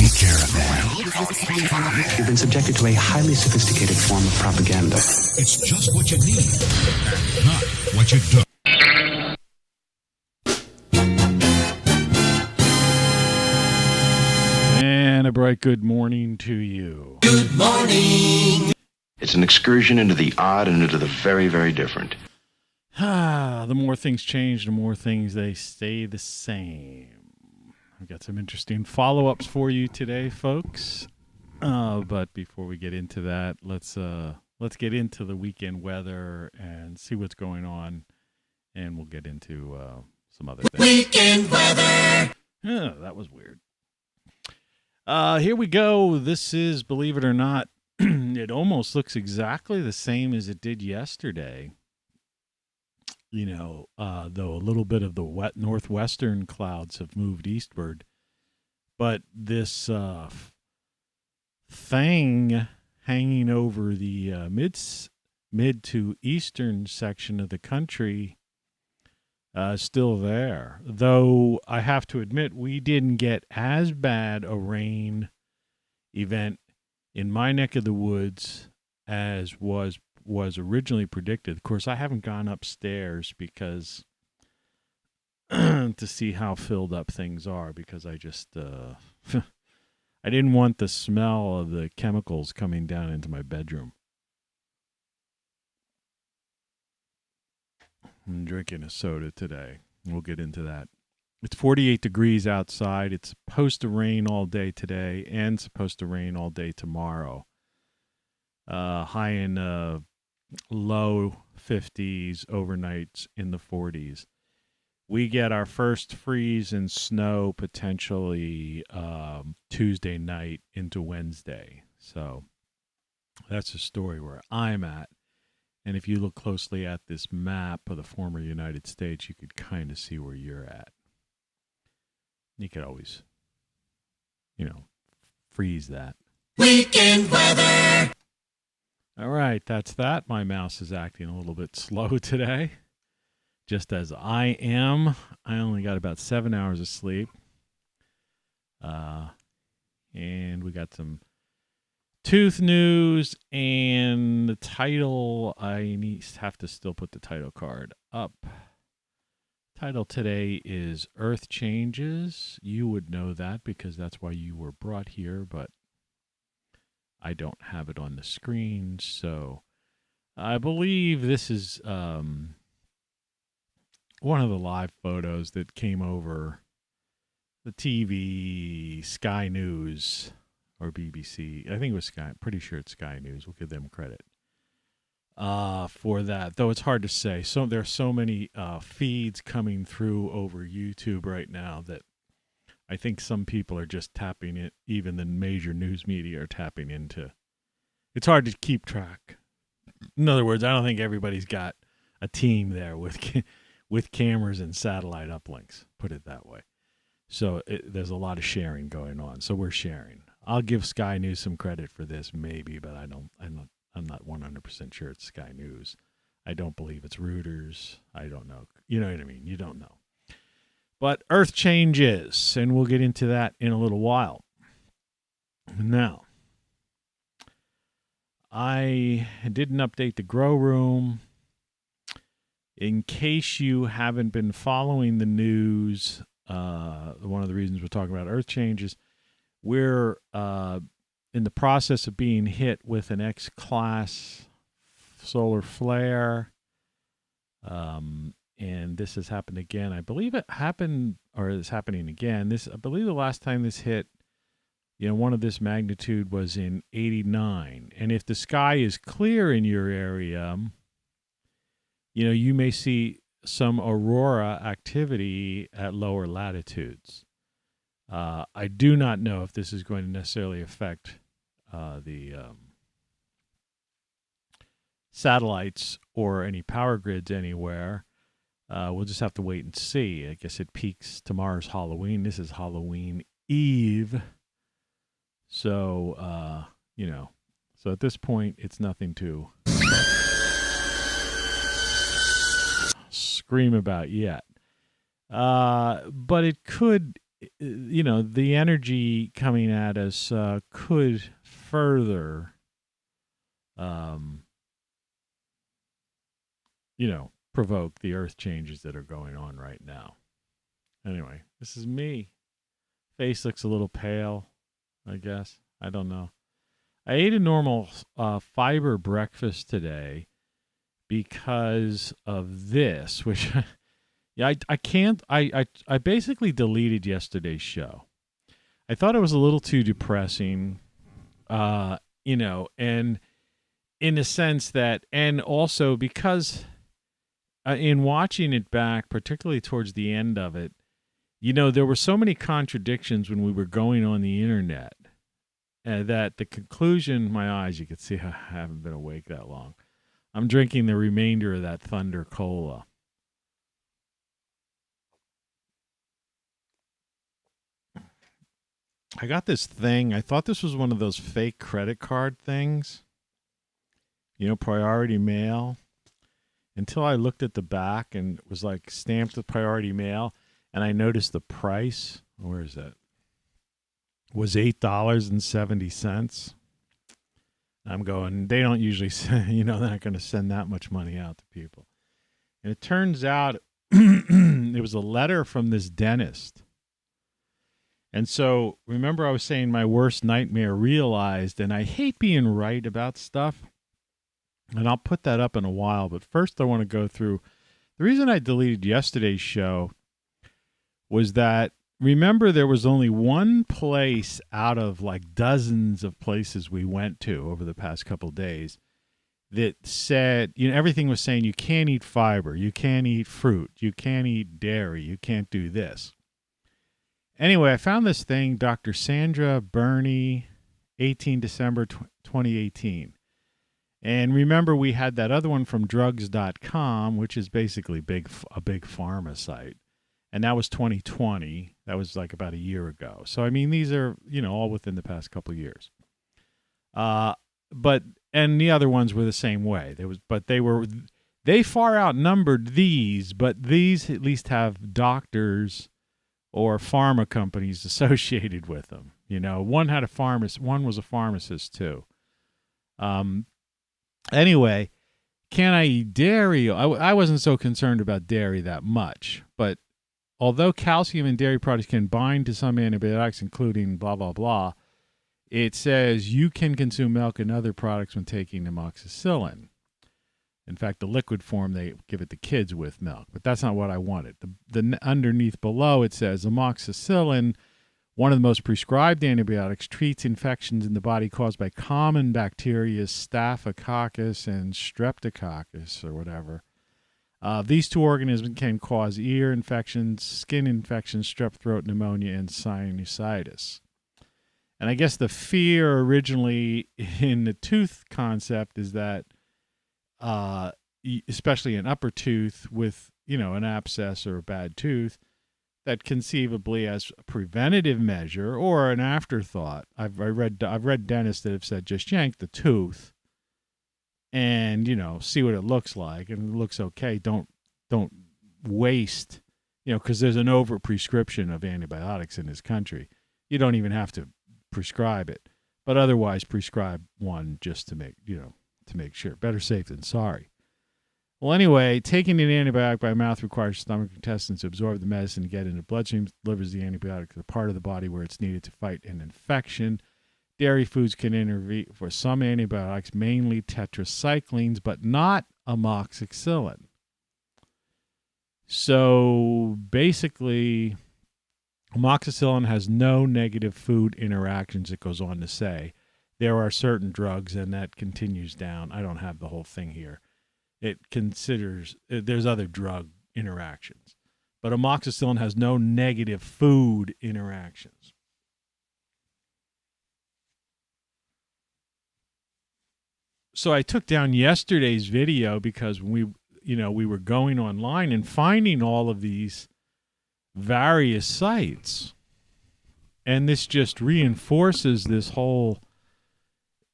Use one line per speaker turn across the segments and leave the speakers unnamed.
Take care of that.
You've been subjected to a highly sophisticated form of propaganda.
It's just what you need, and not what you don't.
And a bright good morning to you.
Good morning.
It's an excursion into the odd and into the very, very different.
The more things change, the more things they stay the same. I've got some interesting follow-ups for you today, folks. But before we get into that, let's get into the weekend weather and see what's going on, and we'll get into some other things.
Weekend weather.
Yeah, that was weird. Here we go. This is, believe it or not, it almost looks exactly the same as it did yesterday. You know, though a little bit of the wet northwestern clouds have moved eastward. But this thing hanging over the mid to eastern section of the country is still there. Though I have to admit, we didn't get as bad a rain event in my neck of the woods as was originally predicted. Of course, I haven't gone upstairs because to see how filled up things are, because I just I didn't want the smell of the chemicals coming down into my bedroom. I'm drinking a soda today. We'll get into that. It's 48 degrees outside. It's supposed to rain all day today and supposed to rain all day tomorrow. High in low 50s, overnights in the 40s. We get our first freeze and snow potentially Tuesday night into Wednesday. So that's the story where I'm at. And if you look closely at this map of the former United States, you could kind of see where you're at. You could always, freeze that.
Weekend weather.
All right, that's that. My mouse is acting a little bit slow today, just as I am. I only got about 7 hours of sleep. And we got some tooth news, and the title, have to still put the title card up. Title today is Earth Changes. You would know that because that's why you were brought here, but I don't have it on the screen. So I believe this is one of the live photos that came over the TV, Sky News, or BBC. I think it was Sky. I'm pretty sure it's Sky News. We'll give them credit for that, though it's hard to say. So there are so many feeds coming through over YouTube right now that I think some people are just tapping it. Even the major news media are tapping into. It's hard to keep track. In other words, I don't think everybody's got a team there with cameras and satellite uplinks. Put it that way. So there's a lot of sharing going on. So we're sharing. I'll give Sky News some credit for this, maybe, but I'm not 100% sure it's Sky News. I don't believe it's Reuters. I don't know. You know what I mean? You don't know. But Earth changes, and we'll get into that in a little while. Now, I didn't update the Grow Room. In case you haven't been following the news, one of the reasons we're talking about Earth changes, we're in the process of being hit with an X-class solar flare. And this has happened again. I believe it happened, or it's happening again. I believe the last time this hit, one of this magnitude was in 89. And if the sky is clear in your area, you may see some aurora activity at lower latitudes. I do not know if this is going to necessarily affect the satellites or any power grids anywhere. We'll just have to wait and see. I guess it peaks tomorrow's Halloween. This is Halloween Eve. So, so at this point, it's nothing to scream about yet. But it could the energy coming at us could further, provoke the earth changes that are going on right now. Anyway, this is me. Face looks a little pale, I guess. I don't know. I ate a normal fiber breakfast today because of this, which yeah, I can't. I basically deleted yesterday's show. I thought it was a little too depressing, and in a sense that, and also because in watching it back, particularly towards the end of it, there were so many contradictions when we were going on the internet that the conclusion, my eyes, you could see I haven't been awake that long. I'm drinking the remainder of that Thunder Cola. I got this thing. I thought this was one of those fake credit card things. Priority mail. Until I looked at the back and it was like stamped with priority mail, and I noticed the price. Where is that? Was $8.70. I'm going, they don't usually send, they're not going to send that much money out to people. And it turns out it was a letter from this dentist. And so, remember I was saying my worst nightmare realized, and I hate being right about stuff. And I'll put that up in a while. But first I want to go through, the reason I deleted yesterday's show was that, remember, there was only one place out of like dozens of places we went to over the past couple of days that said, everything was saying you can't eat fiber, you can't eat fruit, you can't eat dairy, you can't do this. Anyway, I found this thing, Dr. Sandra Burney, 18 December 2018. And remember, we had that other one from drugs.com, which is basically a big pharma site. And that was 2020. That was like about a year ago. So, I mean, these are, all within the past couple of years. And the other ones were the same way. They far outnumbered these, but these at least have doctors or pharma companies associated with them. One had a pharmacist, one was a pharmacist too. Anyway, can I eat dairy? I wasn't so concerned about dairy that much, but although calcium in dairy products can bind to some antibiotics, including blah, blah, blah, it says you can consume milk and other products when taking amoxicillin. In fact, the liquid form, they give it to kids with milk, but that's not what I wanted. The underneath below, it says amoxicillin, one of the most prescribed antibiotics, treats infections in the body caused by common bacteria, Staphylococcus and Streptococcus or whatever. These two organisms can cause ear infections, skin infections, strep throat, pneumonia, and sinusitis. And I guess the fear originally in the tooth concept is that, especially an upper tooth with, an abscess or a bad tooth, that conceivably as a preventative measure or an afterthought. I've read dentists that have said just yank the tooth and see what it looks like, and it looks okay. Don't waste, because there's an overprescription of antibiotics in this country. You don't even have to prescribe it, but otherwise prescribe one just to make sure. Better safe than sorry. Well, anyway, taking an antibiotic by mouth requires stomach intestines to absorb the medicine and get into the bloodstream, delivers the antibiotic to the part of the body where it's needed to fight an infection. Dairy foods can intervene for some antibiotics, mainly tetracyclines, but not amoxicillin. So basically, amoxicillin has no negative food interactions, it goes on to say. There are certain drugs, and that continues down. I don't have the whole thing here. It considers, there's other drug interactions. But amoxicillin has no negative food interactions. So I took down yesterday's video because we were going online and finding all of these various sites. And this just reinforces this whole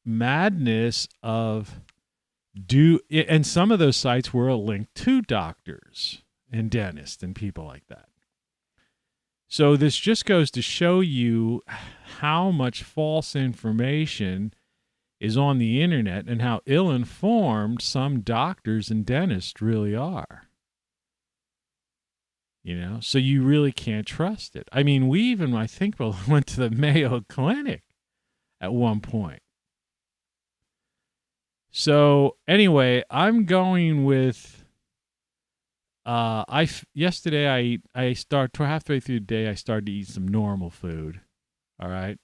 madness of and some of those sites were a link to doctors and dentists and people like that. So this just goes to show you how much false information is on the internet and how ill-informed some doctors and dentists really are. You know, so you really can't trust it. I mean, we even, I think, went to the Mayo Clinic at one point. So anyway, I'm going with, yesterday halfway through the day, I started to eat some normal food. All right.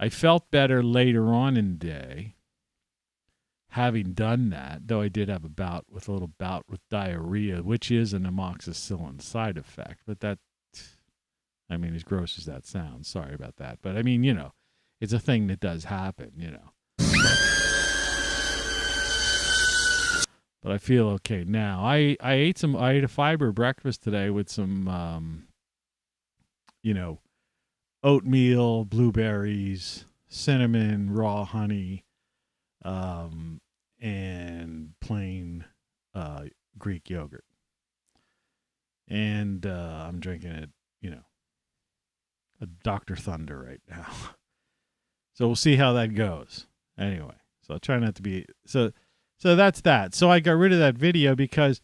I felt better later on in the day having done that, though I did have a little bout with diarrhea, which is an amoxicillin side effect. But that, I mean, as gross as that sounds, sorry about that. But I mean, you know, it's a thing that does happen, you know. But I feel okay now. I ate a fiber breakfast today with some, oatmeal, blueberries, cinnamon, raw honey, and plain Greek yogurt. And I'm drinking it, a Dr. Thunder right now. So we'll see how that goes. Anyway, so I'll try not to be... So that's that. So I got rid of that video because,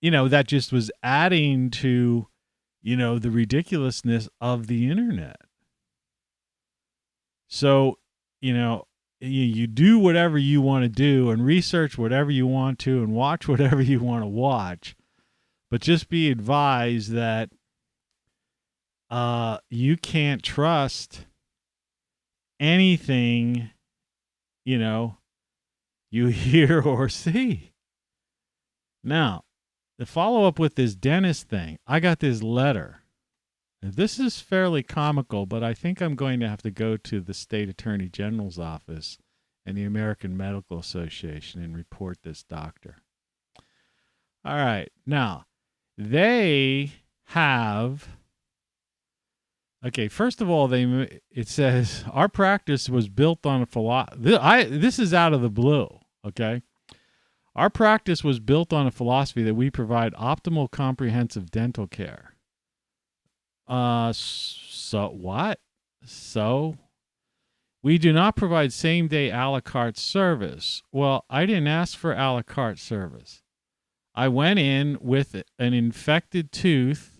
that just was adding to, the ridiculousness of the internet. So, you do whatever you want to do and research whatever you want to and watch whatever you want to watch. But just be advised that you can't trust anything, you hear or see. Now, to follow up with this dentist thing, I got this letter. This is fairly comical, but I think I'm going to have to go to the State Attorney General's office and the American Medical Association and report this doctor. All right. Now, they have... Okay, first of all, it says, our practice was built on a philosophy. This is out of the blue, okay? Our practice was built on a philosophy that we provide optimal comprehensive dental care. So what? So we do not provide same-day a la carte service. Well, I didn't ask for a la carte service. I went in with an infected tooth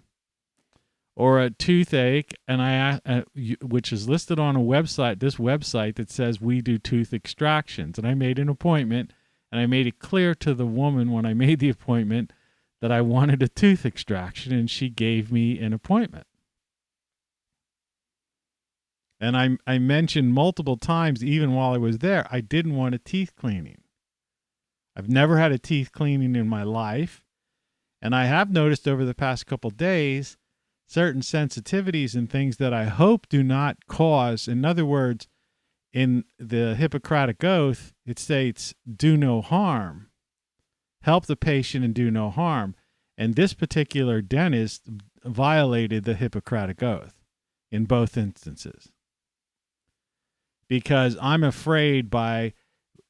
or a toothache, and which is listed on this website that says we do tooth extractions. And I made an appointment, and I made it clear to the woman when I made the appointment that I wanted a tooth extraction, and she gave me an appointment. And I mentioned multiple times, even while I was there, I didn't want a teeth cleaning. I've never had a teeth cleaning in my life, and I have noticed over the past couple days certain sensitivities and things that I hope do not cause. In other words, in the Hippocratic Oath, it states, do no harm. Help the patient and do no harm. And this particular dentist violated the Hippocratic Oath in both instances. Because I'm afraid by,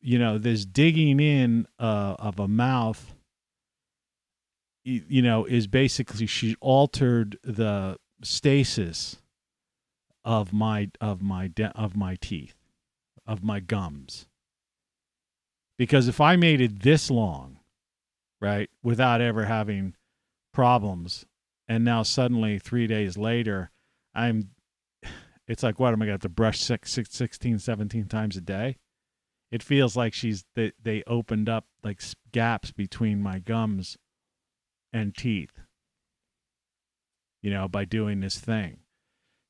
this digging in of a mouth, is basically she altered the stasis of my teeth, of my gums. Because if I made it this long, right, without ever having problems, and now suddenly 3 days later, it's like, what, am I going to have to brush 16, 17 times a day? It feels like they opened up like gaps between my gums and teeth, by doing this thing.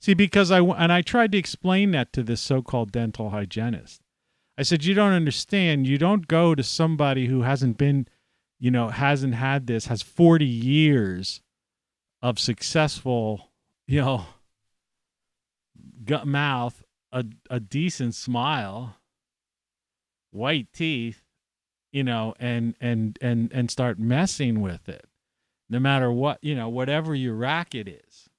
See, because I tried to explain that to this so-called dental hygienist. I said, you don't understand. You don't go to somebody who hasn't been, hasn't had this, has 40 years of successful, gut mouth, a decent smile, white teeth, and start messing with it. No matter what, whatever your racket is.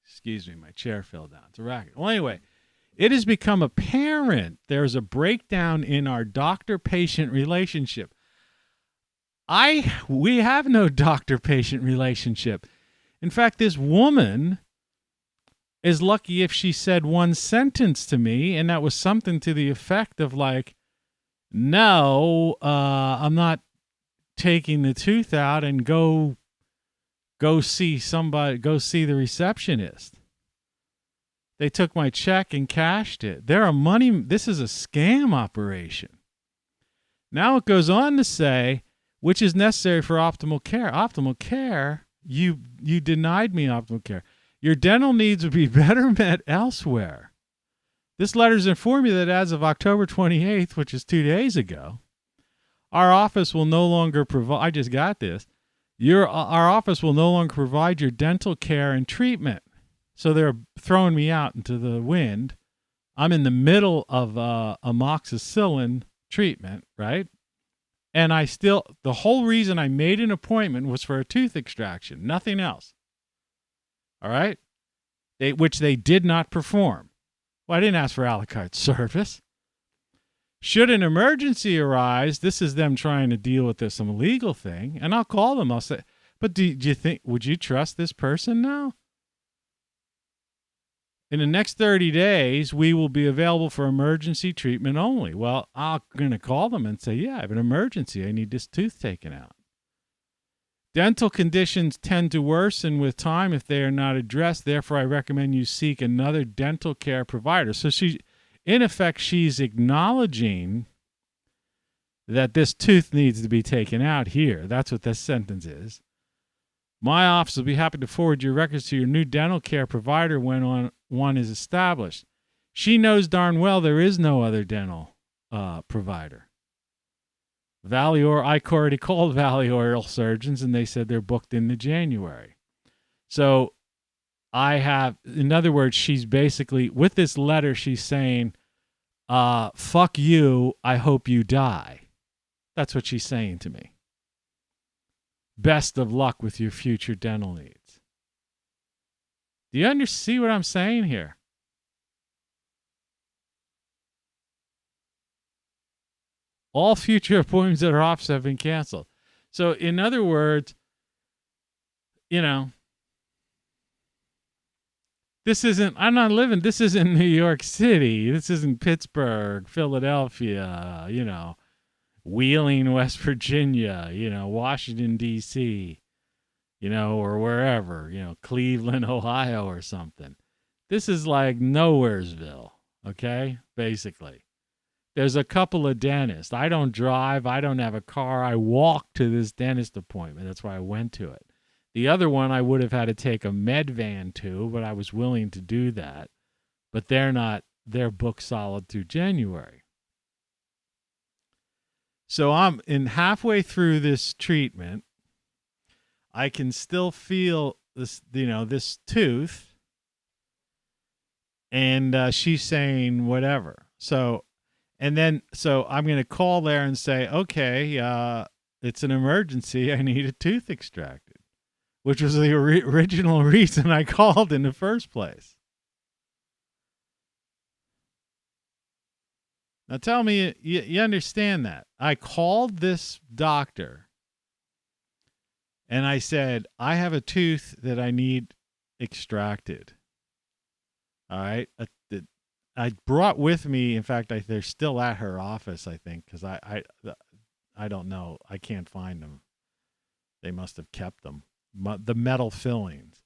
Excuse me, my chair fell down. It's a racket. Well, anyway, it has become apparent there's a breakdown in our doctor-patient relationship. We have no doctor-patient relationship. In fact, this woman is lucky if she said one sentence to me, and that was something to the effect of like, no, I'm not taking the tooth out, and go see somebody, go see the receptionist. They took my check and cashed it. This is a scam operation. Now it goes on to say, which is necessary for optimal care. Optimal care? You denied me optimal care. Your dental needs would be better met elsewhere. This letter is informing you that as of October 28th, which is 2 days ago, our office will no longer provide, I just got this, our office will no longer provide your dental care and treatment. So they're throwing me out into the wind. I'm in the middle of amoxicillin treatment, right? And the whole reason I made an appointment was for a tooth extraction, nothing else. All right? Which they did not perform. Well, I didn't ask for a la carte service. Should an emergency arise, this is them trying to deal with some legal thing, and I'll call them. I'll say, but do you think, would you trust this person now? In the next 30 days, we will be available for emergency treatment only. Well, I'm going to call them and say, yeah, I have an emergency. I need this tooth taken out. Dental conditions tend to worsen with time if they are not addressed. Therefore, I recommend you seek another dental care provider. So in effect, she's acknowledging that this tooth needs to be taken out here. That's what this sentence is. My office will be happy to forward your records to your new dental care provider when one is established. She knows darn well there is no other dental provider. I already called Valley Oral Surgeons, and they said they're booked into January. So in other words, she's basically, with this letter, she's saying, fuck you, I hope you die. That's what she's saying to me. Best of luck with your future dental needs. Do you see what I'm saying here? All future appointments at our office have been canceled. So, in other words, this isn't New York City. This isn't Pittsburgh, Philadelphia, Wheeling, West Virginia, Washington, D.C., or wherever, Cleveland, Ohio or something. This is like Nowheresville, okay, basically. There's a couple of dentists. I don't drive. I don't have a car. I walked to this dentist appointment. That's why I went to it. The other one I would have had to take a med van to, but I was willing to do that. But they're booked solid through January. So I'm halfway through this treatment. I can still feel this, this tooth. And she's saying whatever. So I'm going to call there and say, okay, it's an emergency. I need a tooth extracted, which was the original reason I called in the first place. Now tell me, you understand that. I called this doctor and I said, I have a tooth that I need extracted. All right. I brought with me, in fact, they're still at her office, I think, because I don't know. I can't find them. They must have kept them. The metal fillings.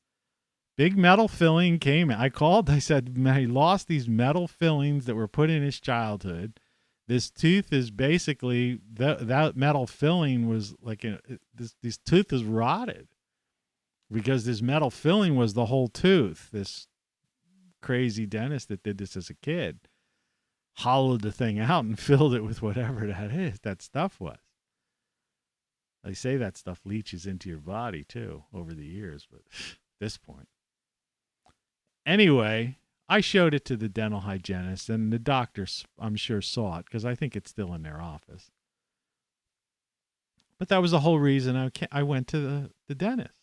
Big metal filling came in. I called. I said, he lost these metal fillings that were put in his childhood. This tooth is basically, that metal filling was like, this tooth is rotted because this metal filling was the whole tooth. This crazy dentist that did this as a kid hollowed the thing out and filled it with whatever that stuff was. They say that stuff leaches into your body too over the years, but at this point. Anyway, I showed it to the dental hygienist, and the doctor, I'm sure, saw it because I think it's still in their office. But that was the whole reason I went to the dentist.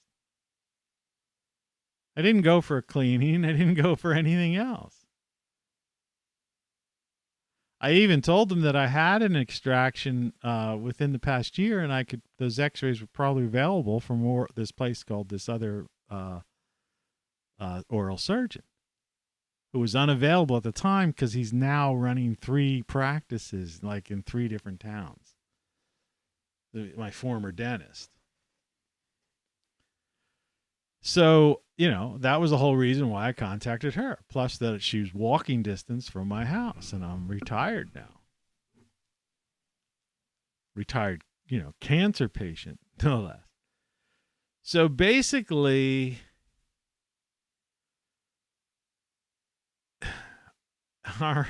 I didn't go for a cleaning. I didn't go for anything else. I even told them that I had an extraction within the past year, and those X-rays were probably available from this place called this other oral surgeon who was unavailable at the time because he's now running 3 practices, like in 3 different towns. My former dentist. So, that was the whole reason why I contacted her. Plus that she was walking distance from my house, and I'm retired now. Retired, cancer patient, no less. So basically, our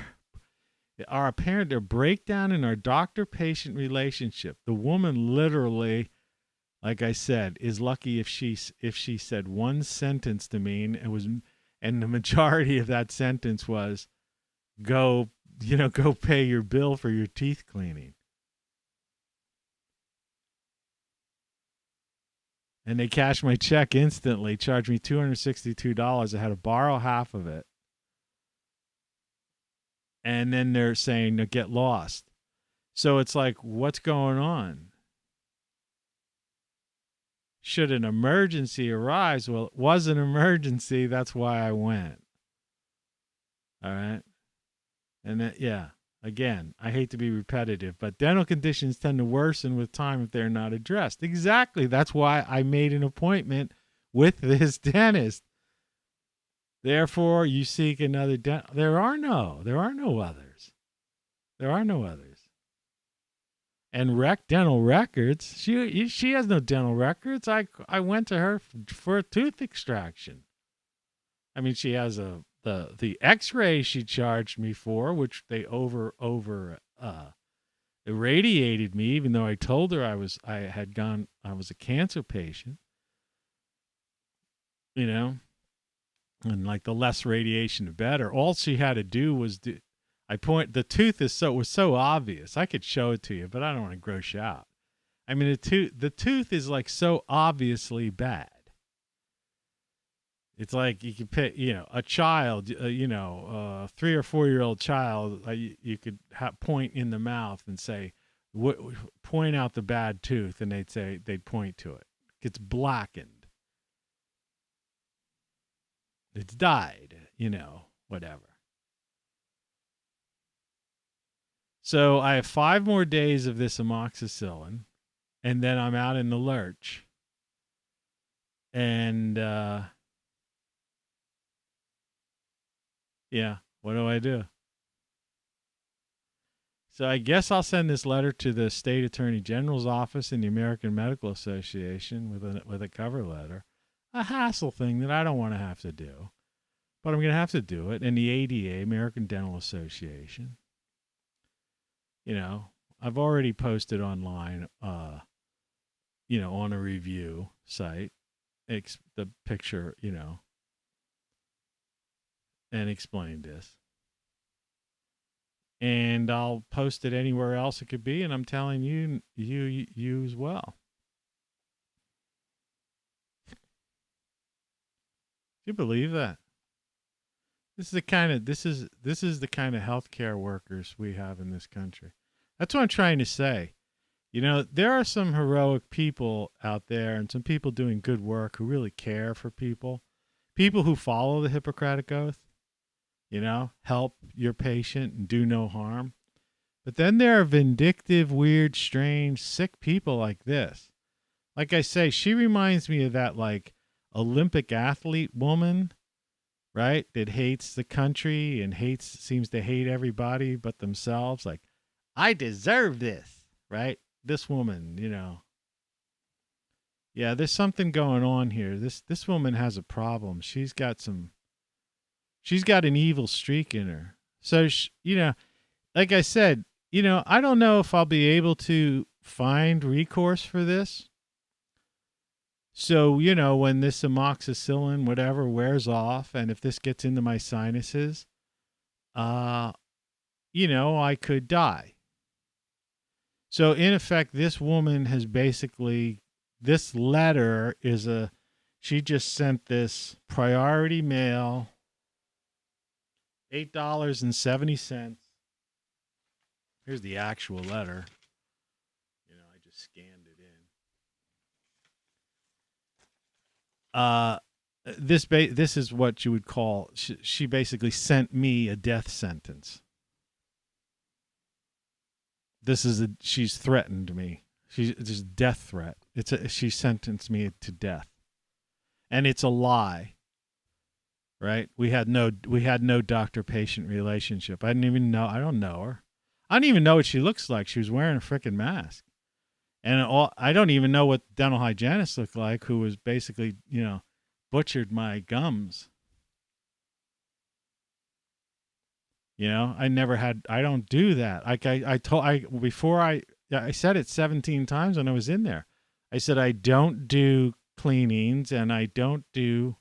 apparent breakdown in our doctor-patient relationship. The woman literally, like I said, is lucky if she said one sentence to me, and the majority of that sentence was, "Go pay your bill for your teeth cleaning." And they cashed my check instantly, charged me $262. I had to borrow half of it. And then they're saying, no, get lost. So it's like, what's going on? Should an emergency arise? Well, it was an emergency. That's why I went. All right. And then, again, I hate to be repetitive, but dental conditions tend to worsen with time if they're not addressed. Exactly. That's why I made an appointment with this dentist. Therefore, you seek another dentist. There are no others. There are no others. And dental records. She has no dental records. I went to her for a tooth extraction. I mean, she has the X-ray she charged me for, which they over irradiated me, even though I told her I was a cancer patient. And like the less radiation, the better. All she had to do was the tooth was so obvious. I could show it to you, but I don't want to gross you out. I mean, the tooth is like so obviously bad. It's like you could pick, a child, a 3 or 4-year-old child, you could point in the mouth and say, point out the bad tooth, and they'd point to it. It's blackened. It's dyed, whatever. So I have 5 more days of this amoxicillin, and then I'm out in the lurch. And, what do I do? So I guess I'll send this letter to the State Attorney General's office and the American Medical Association with a cover letter. A hassle thing that I don't want to have to do. But I'm going to have to do it. And the ADA, American Dental Association. I've already posted online, on a review site, the picture, and explained this. And I'll post it anywhere else it could be, and I'm telling you as well. Do you believe that? This is the kind of healthcare workers we have in this country. That's what I'm trying to say. There are some heroic people out there and some people doing good work who really care for people. People who follow the Hippocratic Oath. Help your patient and do no harm. But then there are vindictive, weird, strange, sick people like this. Like I say, she reminds me of that like Olympic athlete woman, right? That hates the country and seems to hate everybody but themselves. Like, I deserve this, right? This woman, Yeah, there's something going on here. This woman has a problem. She's got an evil streak in her. So, like I said, I don't know if I'll be able to find recourse for this. So, when this amoxicillin, whatever, wears off, and if this gets into my sinuses, I could die. So, in effect, this woman has this letter she just sent this priority mail, $8.70. Here's the actual letter. I just scanned it in. This is what you would call, she basically sent me a death sentence. She's threatened me. It's just death threat. She sentenced me to death. And it's a lie. Right? We had no doctor-patient relationship. I don't know her. I don't even know what she looks like. She was wearing a freaking mask. And I don't even know what dental hygienist looked like, who was basically, butchered my gums. I don't do that. Like I said it 17 times when I was in there. I said, I don't do cleanings and I don't do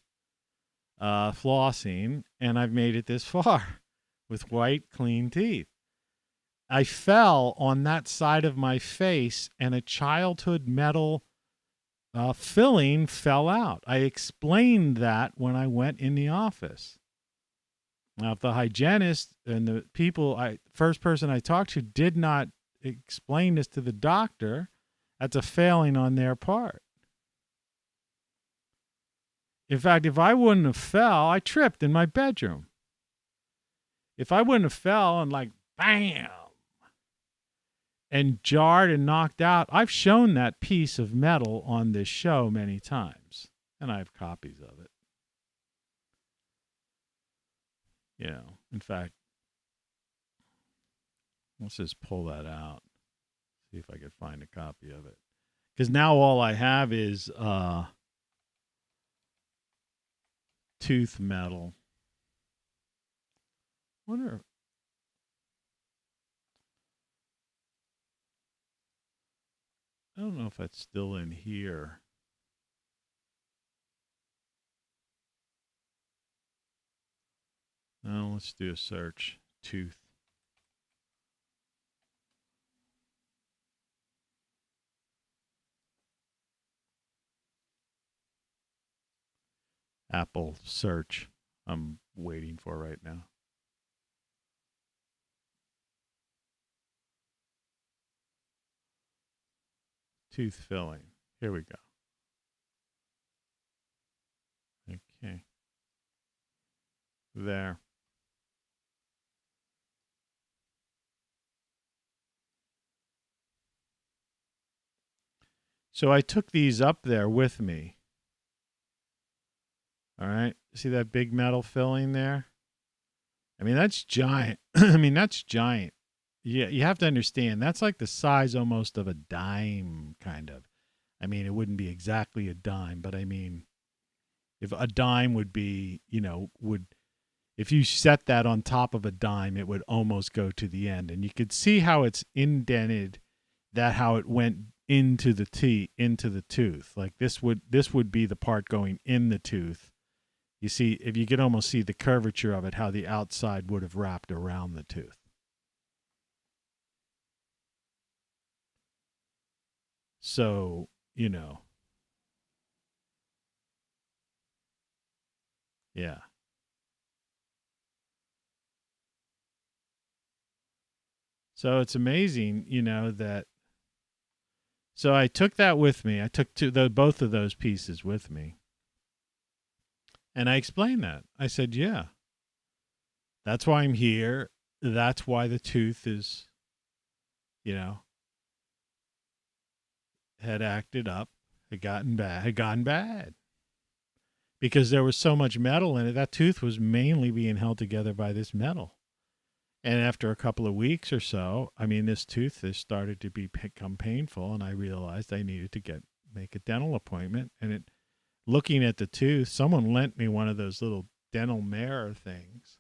flossing, and I've made it this far with white, clean teeth. I fell on that side of my face and a childhood metal filling fell out. I explained that when I went in the office. Now, if the hygienist and the first person I talked to did not explain this to the doctor, that's a failing on their part. In fact, if I wouldn't have fell, I tripped in my bedroom. If I wouldn't have fell and bam, and jarred and knocked out, I've shown that piece of metal on this show many times, and I have copies of it. In fact, let's just pull that out, see if I can find a copy of it. Because now all I have is tooth metal. I don't know if that's still in here. No, let's do a search. Tooth. Apple search. I'm waiting for right now. Tooth filling. Here we go. Okay. There. So I took these up there with me. All right. See that big metal filling there? I mean, that's giant. That's giant. Yeah, you have to understand, that's like the size almost of a dime, kind of. It wouldn't be exactly a dime, but if a dime would be, if you set that on top of a dime, it would almost go to the end. And you could see how it's indented, how it went into the tooth. Like this would be the part going in the tooth. You see, if you could almost see the curvature of it, how the outside would have wrapped around the tooth. So, yeah. So it's amazing, that. So I took that with me. I took both of those pieces with me. And I explained that. I said, yeah, that's why I'm here. That's why the tooth is, had acted up, had gotten bad. Because there was so much metal in it. That tooth was mainly being held together by this metal. And after a couple of weeks or so, this tooth has started to become painful, and I realized I needed to make a dental appointment. And looking at the tooth, someone lent me one of those little dental mirror things.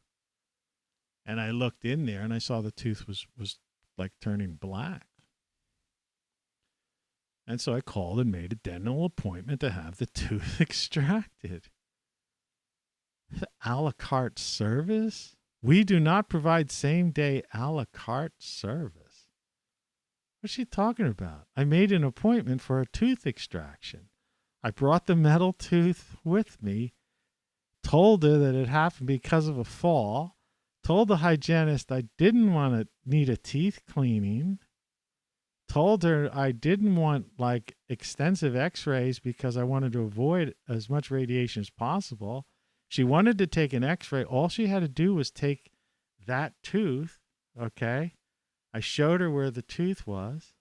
And I looked in there and I saw the tooth was like turning black. And so I called and made a dental appointment to have the tooth extracted. A la carte service? We do not provide same-day a la carte service. What's she talking about? I made an appointment for a tooth extraction. I brought the metal tooth with me, told her that it happened because of a fall, told the hygienist I didn't need a teeth cleaning, told her I didn't want like extensive x-rays because I wanted to avoid as much radiation as possible. She wanted to take an x-ray. All she had to do was take that tooth, okay? I showed her where the tooth was,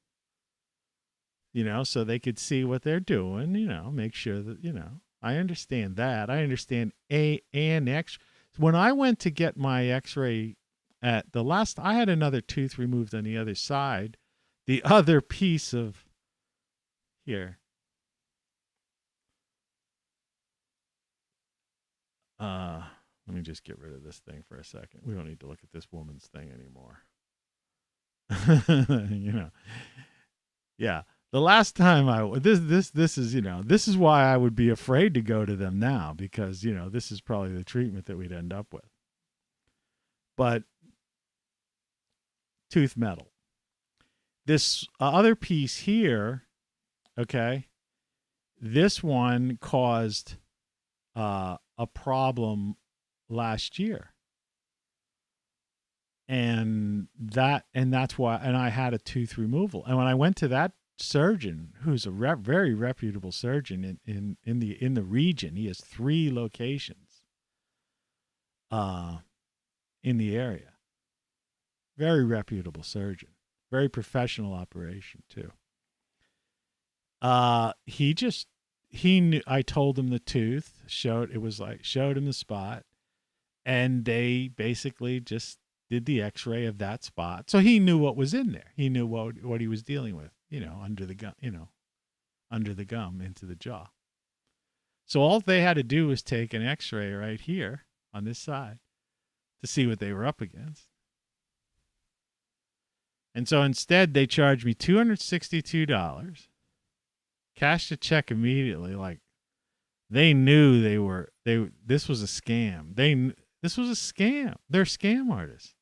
so they could see what they're doing, make sure that, I understand that. I understand an X. When I went to get my x-ray at the last, I had another tooth removed on the other side. The other piece of here. Let me just get rid of this thing for a second. We don't need to look at this woman's thing anymore. Yeah. The last time this is, this is why I would be afraid to go to them now, because, this is probably the treatment that we'd end up with. But tooth metal. This other piece here, okay, this one caused a problem last year. And that's why, and I had a tooth removal. And when I went to that surgeon, who's a very reputable surgeon in the region, he has 3 locations in the area. Very reputable surgeon, very professional operation too. He knew. I told him the tooth, showed him the spot, and they basically just did the x-ray of that spot. So he knew what was in there. He knew what he was dealing with, under the gum, under the gum into the jaw. So all they had to do was take an x-ray right here on this side to see what they were up against. And so instead they charged me $262, cashed a check immediately. Like they knew this was a scam. This was a scam. They're scam artists.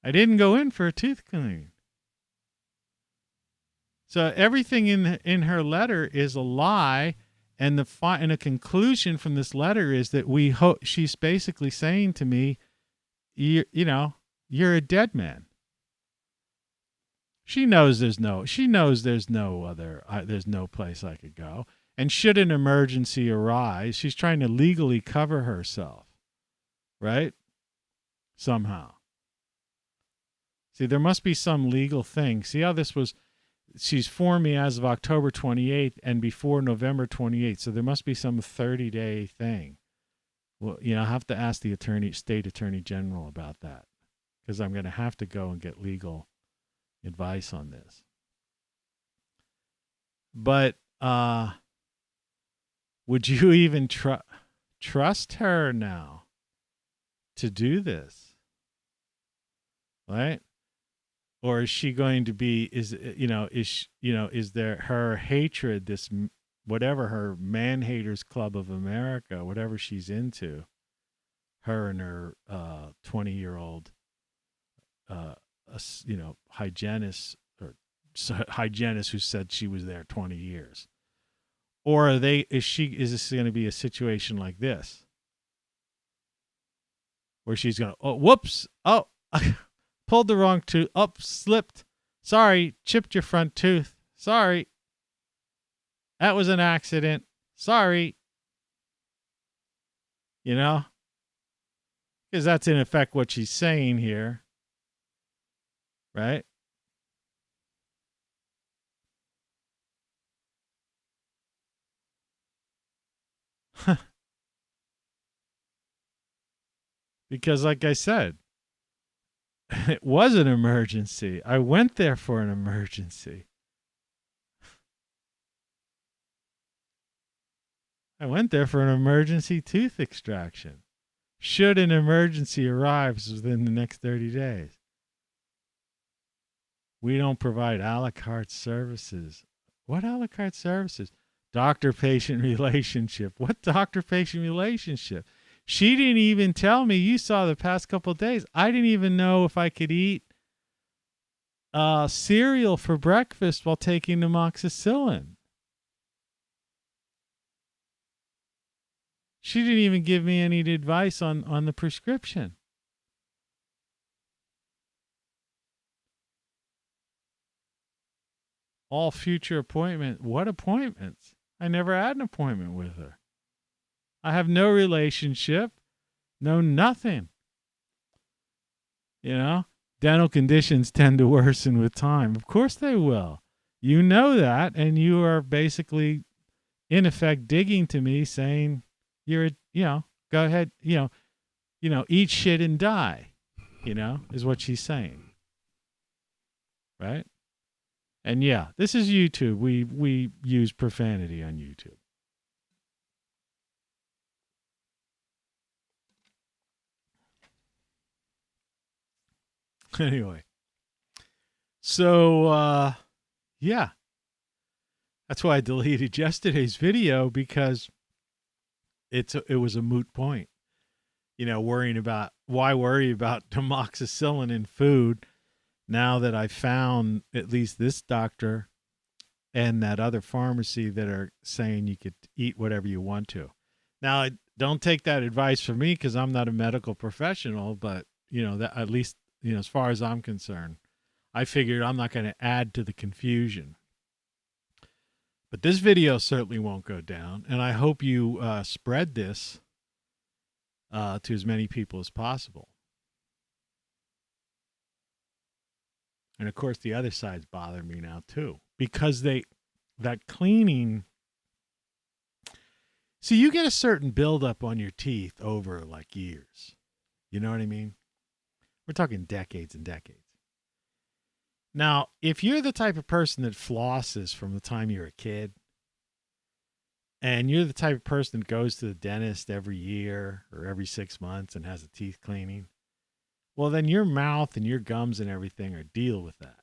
I didn't go in for a tooth cleaning. So everything in her letter is a lie, and a conclusion from this letter is that she's basically saying to me, you're a dead man. She knows there's no place I could go. And should an emergency arise, she's trying to legally cover herself, right? Somehow. See, there must be some legal thing. See how this was, she's for me as of October 28th and before November 28th. So there must be some 30-day thing. Well, I have to ask the state attorney general about that, because I'm going to have to go and get legal advice on this. But would you even trust her now to do this? Right? Or is she going to be, is there her hatred, this, whatever her man haters club of America, whatever she's into, her and her 20-year-old, hygienist who said she was there 20 years. Or is this going to be a situation like this? Where she's going to, oh, whoops. Oh, pulled the wrong tooth. Oh, slipped. Sorry, chipped your front tooth. Sorry. That was an accident. Sorry. Because that's in effect what she's saying here. Right? Because like I said, it was an emergency. I went there for an emergency. I went there for an emergency tooth extraction. Should an emergency arrive within the next 30 days. We don't provide a la carte services. What a la carte services? Doctor-patient relationship. What doctor-patient relationship? She didn't even tell me. You saw the past couple of days. I didn't even know if I could eat cereal for breakfast while taking amoxicillin. She didn't even give me any advice on the prescription. All future appointment. What appointments? I never had an appointment with her. I have no relationship, no nothing. You know, dental conditions tend to worsen with time. Of course they will. You know that, and you are basically, in effect, digging to me saying, "You're, go ahead, eat shit and die." Is what she's saying, right? And yeah, this is YouTube. We use profanity on YouTube. Anyway, so yeah, that's why I deleted yesterday's video, because it was a moot point. Why worry about tamoxicillin in food now that I found at least this doctor and that other pharmacy that are saying you could eat whatever you want to. Now, don't take that advice from me, because I'm not a medical professional, but that, at least, as far as I'm concerned, I figured I'm not going to add to the confusion. But this video certainly won't go down, and I hope you spread this to as many people as possible. And of course, the other side's bothering me now too, because that cleaning. See, you get a certain buildup on your teeth over like years. You know what I mean? We're talking decades and decades. Now, if you're the type of person that flosses from the time you're a kid, and you're the type of person that goes to the dentist every year or every 6 months and has a teeth cleaning, well, then your mouth and your gums and everything are deal with that.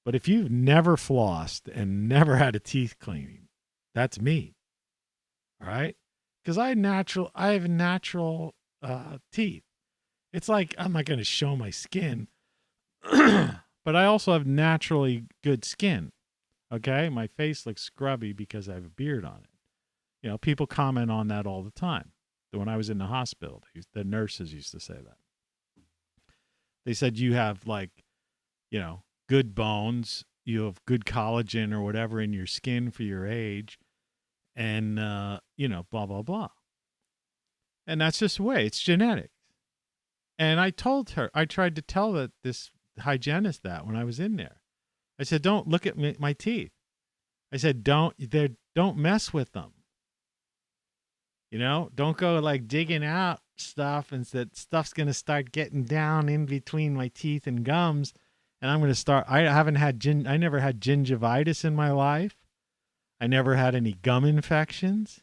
But if you've never flossed and never had a teeth cleaning, that's me. All right? Because I have natural teeth. It's like, I'm not going to show my skin, but I also have naturally good skin. Okay? My face looks scrubby because I have a beard on it. People comment on that all the time. When I was in the hospital, the nurses used to say that. They said, you have good bones, you have good collagen or whatever in your skin for your age, and, blah, blah, blah. And that's just the way. It's genetics. And I tried to tell this hygienist that when I was in there. I said, don't look at my teeth. I said, don't mess with them. Don't go digging out stuff, and that stuff's going to start getting down in between my teeth and gums. And I'm going to start, I never had gingivitis in my life. I never had any gum infections.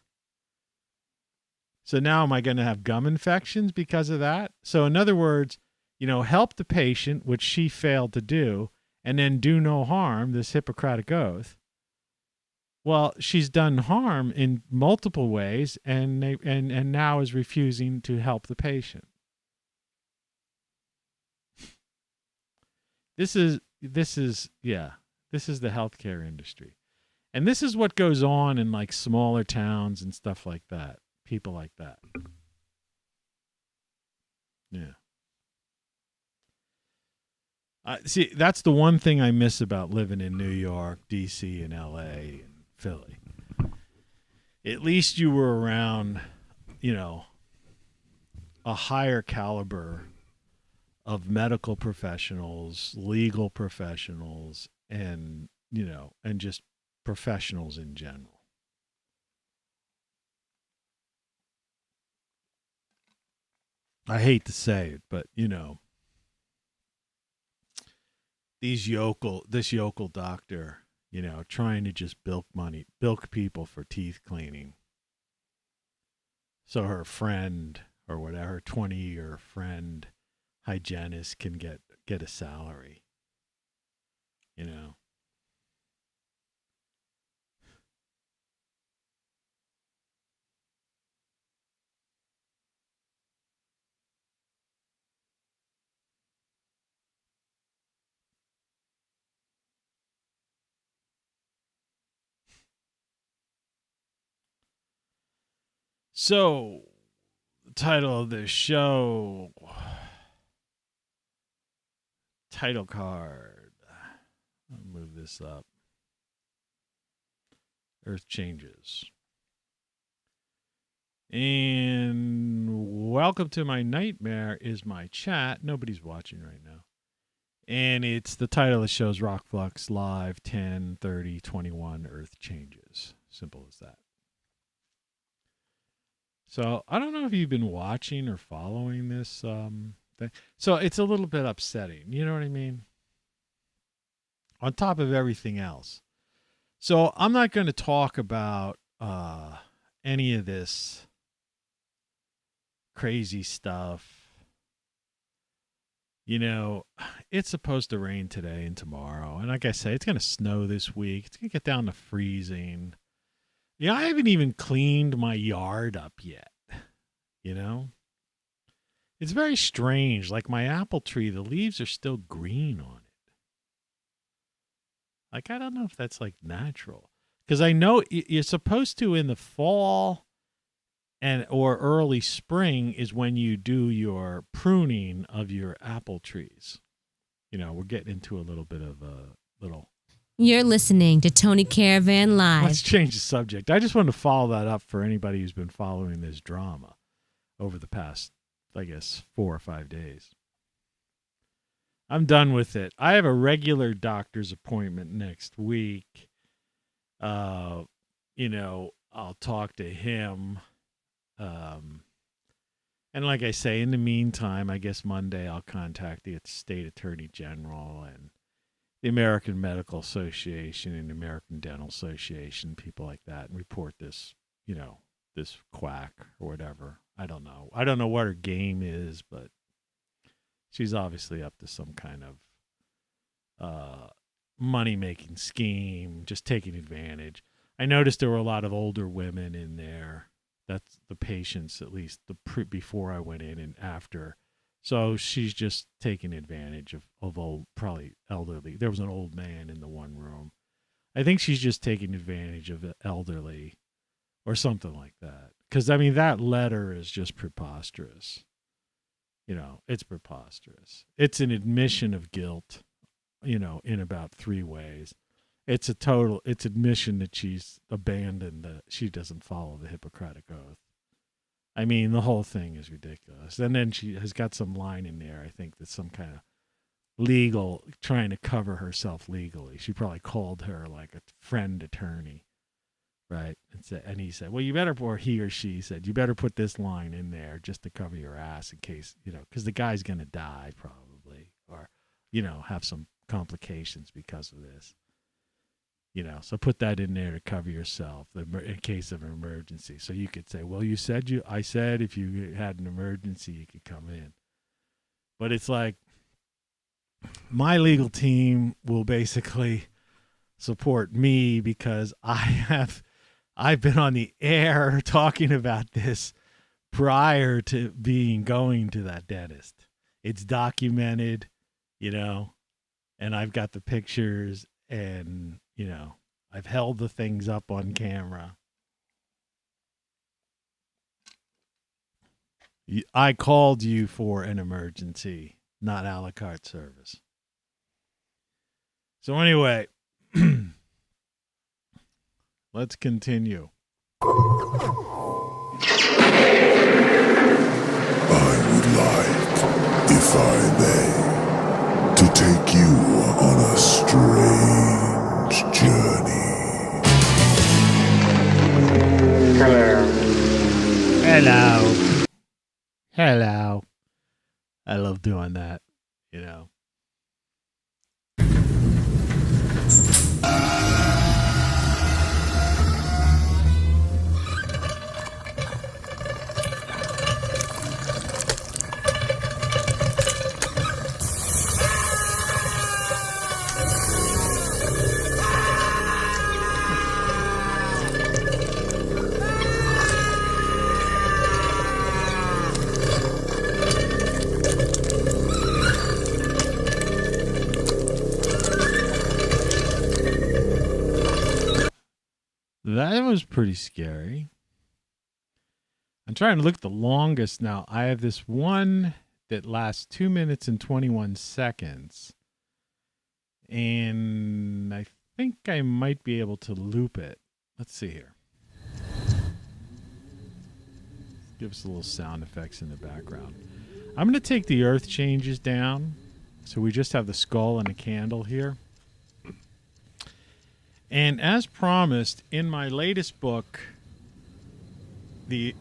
So now am I going to have gum infections because of that? So in other words, help the patient, which she failed to do, and then do no harm, this Hippocratic oath. Well, she's done harm in multiple ways, and now is refusing to help the patient. This is the healthcare industry. And this is what goes on in smaller towns and stuff like that. People like that. Yeah. See, that's the one thing I miss about living in New York, D.C., and L.A., and Philly. At least you were around, a higher caliber of medical professionals, legal professionals, and, and just professionals in general. I hate to say it, but, this yokel doctor, trying to just bilk people for teeth cleaning. So her friend or whatever, 20-year friend hygienist can get a salary. So, the title of this show, title card. I'll move this up. Earth Changes. And welcome to my nightmare is my chat. Nobody's watching right now. And it's the title of the show's ROCKFLUX Live 10/30/21 Earth Changes. Simple as that. So I don't know if you've been watching or following this thing. So it's a little bit upsetting. You know what I mean? On top of everything else. So I'm not going to talk about any of this crazy stuff. You know, it's supposed to rain today and tomorrow. And like I say, it's going to snow this week. It's going to get down to freezing. Yeah, I haven't even cleaned my yard up yet. You know? It's very strange. Like my apple tree, the leaves are still green on it. Like, I don't know if that's like natural. Because I know you're supposed to in the fall or early spring is when you do your pruning of your apple trees. You know, we're getting into a little bit of a little.
You're listening to Tony Caravan Live.
Let's change the subject. I just wanted to follow that up for anybody who's been following this drama over the past, I guess, 4 or 5 days. I'm done with it. I have a regular doctor's appointment next week. You know, I'll talk to him. And like I say, in the meantime, I guess Monday I'll contact the state attorney general and the American Medical Association and the American Dental Association, people like that, and report this, you know, this quack or whatever. I don't know. I don't know what her game is, but she's obviously up to some kind of money-making scheme, just taking advantage. I noticed there were a lot of older women in there. That's the patients, at least before I went in and after. So she's just taking advantage of old, probably elderly. There was an old man in the one room. I think she's just taking advantage of the elderly or something like that. Because, I mean, that letter is just preposterous. You know, it's preposterous. It's an admission of guilt, you know, in about 3 ways. It's admission that she's abandoned, she doesn't follow the Hippocratic Oath. I mean, the whole thing is ridiculous. And then she has got some line in there, I think, that's some kind of legal, trying to cover herself legally. She probably called her like a friend attorney, right? And he said, well, you better, or he or she said, you better put this line in there just to cover your ass in case, you know, because the guy's going to die probably, or, you know, have some complications because of this. You know, so put that in there to cover yourself in case of an emergency. So you could say, well, I said if you had an emergency, you could come in. But it's like my legal team will basically support me because I've been on the air talking about this prior to going to that dentist. It's documented, you know, and I've got the pictures and, you know, I've held the things up on camera. I called you for an emergency, not a la carte service. So anyway, let's continue.
I would like, if I may, to take you on a strange journey.
Hello. I love doing that, you know. That was pretty scary. I'm trying to look at the longest now. I have this one that lasts 2 minutes and 21 seconds. And I think I might be able to loop it. let's see here. Give us a little sound effects in the background. I'm going to take the earth changes down, so we just have the skull and a candle here. And as promised, in my latest book, An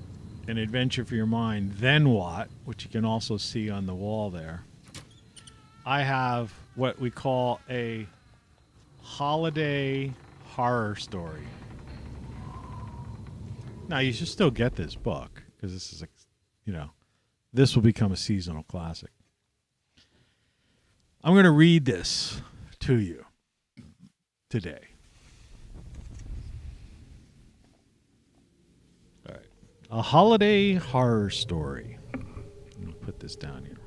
Adventure for Your Mind, Then What, which you can also see on the wall there, I have what we call a holiday horror story. Now, you should still get this book, because this is, this will become a seasonal classic. I'm going to read this to you today. All right. A holiday horror story. Let me put this down here.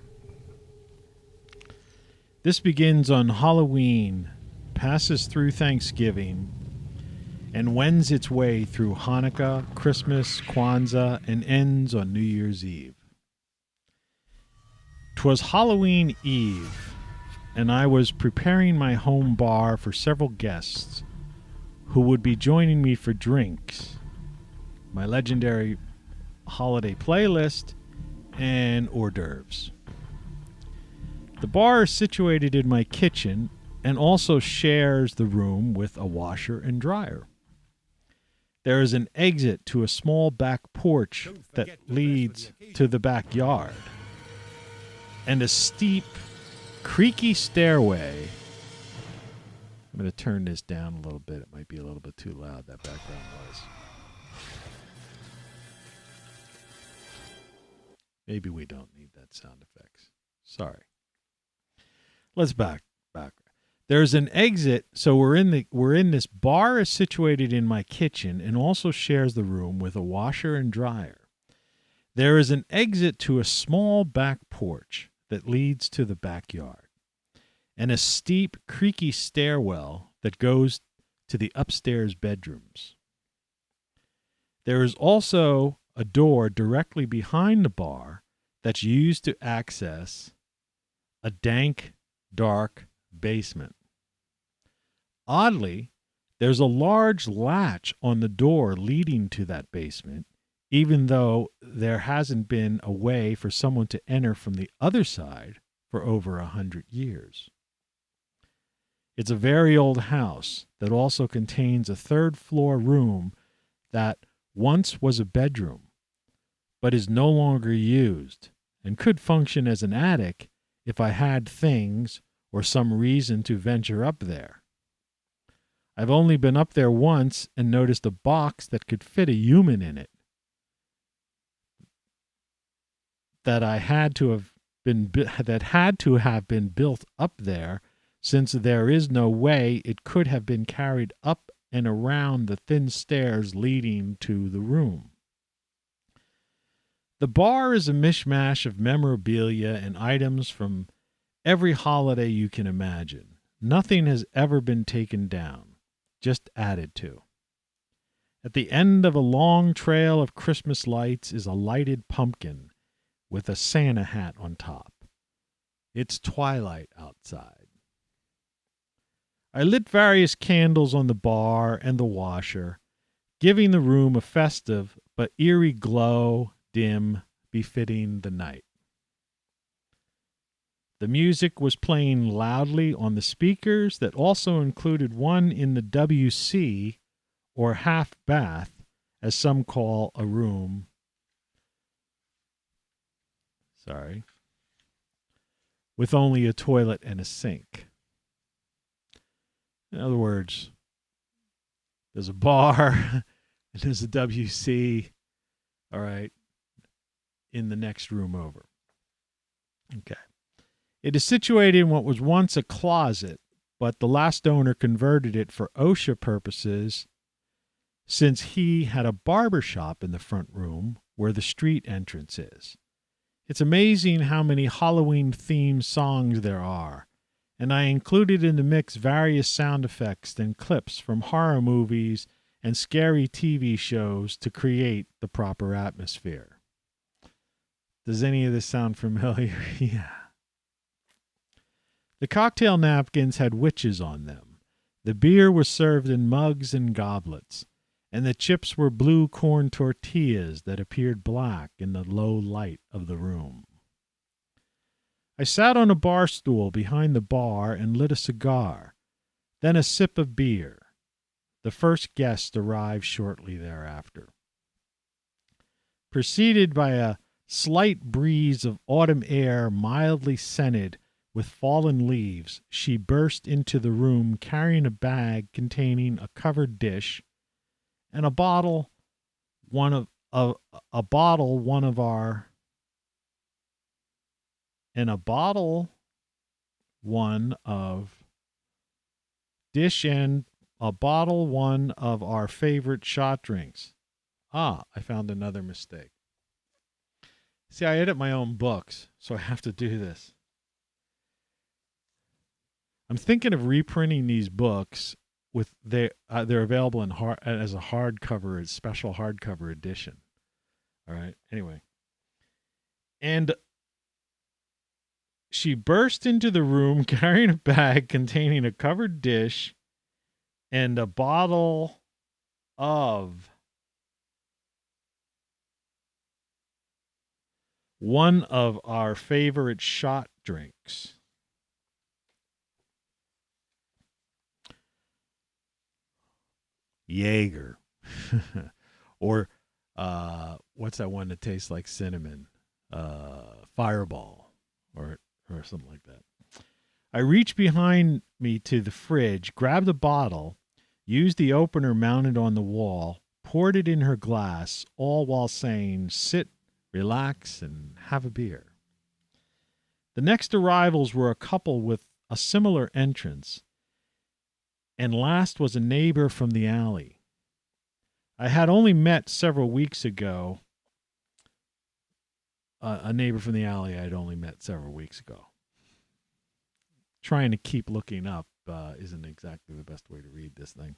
This begins on Halloween, passes through Thanksgiving, and wends its way through Hanukkah, Christmas, Kwanzaa, and ends on New Year's Eve. 'Twas Halloween Eve, and I was preparing my home bar for several guests who would be joining me for drinks, my legendary holiday playlist, and hors d'oeuvres. The bar is situated in my kitchen and also shares the room with a washer and dryer. There is an exit to a small back porch that leads to the backyard, and a steep, creaky stairway. I'm going to turn this down a little bit. It might be a little bit too loud, that background noise. Maybe we don't need that sound effects. Sorry. Let's back. There's an exit, so we're in this bar is situated in my kitchen and also shares the room with a washer and dryer. There is an exit to a small back porch that leads to the backyard, and a steep, creaky stairwell that goes to the upstairs bedrooms. There is also a door directly behind the bar that's used to access a dank, dark basement. Oddly, there's a large latch on the door leading to that basement, even though there hasn't been a way for someone to enter from the other side for over 100 years. It's a very old house that also contains a third-floor room that once was a bedroom, but is no longer used and could function as an attic if I had things or some reason to venture up there. I've only been up there once and noticed a box that could fit a human in it that had to have been built up there, since there is no way it could have been carried up and around the thin stairs leading to the room. The bar is a mishmash of memorabilia and items from every holiday you can imagine. Nothing has ever been taken down, just added to. At the end of a long trail of Christmas lights is a lighted pumpkin with a Santa hat on top. It's twilight outside. I lit various candles on the bar and the washer, giving the room a festive but eerie glow, dim, befitting the night. The music was playing loudly on the speakers that also included one in the WC, or half bath, as some call a room. With only a toilet and a sink. In other words, there's a bar and there's a WC, all right, in the next room over. Okay. It is situated in what was once a closet, but the last owner converted it for OSHA purposes, since he had a barber shop in the front room where the street entrance is. It's amazing how many Halloween-themed songs there are, and I included in the mix various sound effects and clips from horror movies and scary TV shows to create the proper atmosphere. Does any of this sound familiar? Yeah. The cocktail napkins had witches on them. The beer was served in mugs and goblets, and the chips were blue corn tortillas that appeared black in the low light of the room. I sat on a bar stool behind the bar and lit a cigar, then a sip of beer. The first guest arrived shortly thereafter. Preceded by a slight breeze of autumn air mildly scented with fallen leaves, she burst into the room carrying a bag containing a covered dish and a bottle one of our favorite shot drinks. I found another mistake. See, I edit my own books, so I have to do this. I'm thinking of reprinting these books with they're available in as a hardcover, a special hardcover edition. All right. Anyway, and she burst into the room carrying a bag containing a covered dish and a bottle of one of our favorite shot drinks. Jaeger. Or what's that one that tastes like cinnamon? Fireball or something like that. I reached behind me to the fridge, grabbed a bottle, used the opener mounted on the wall, poured it in her glass, all while saying, "Sit, relax, and have a beer." The next arrivals were a couple with a similar entrance, and last was a neighbor from the alley. I had only met several weeks ago. A neighbor from the alley I had only met several weeks ago. Trying to keep looking up isn't exactly the best way to read this thing.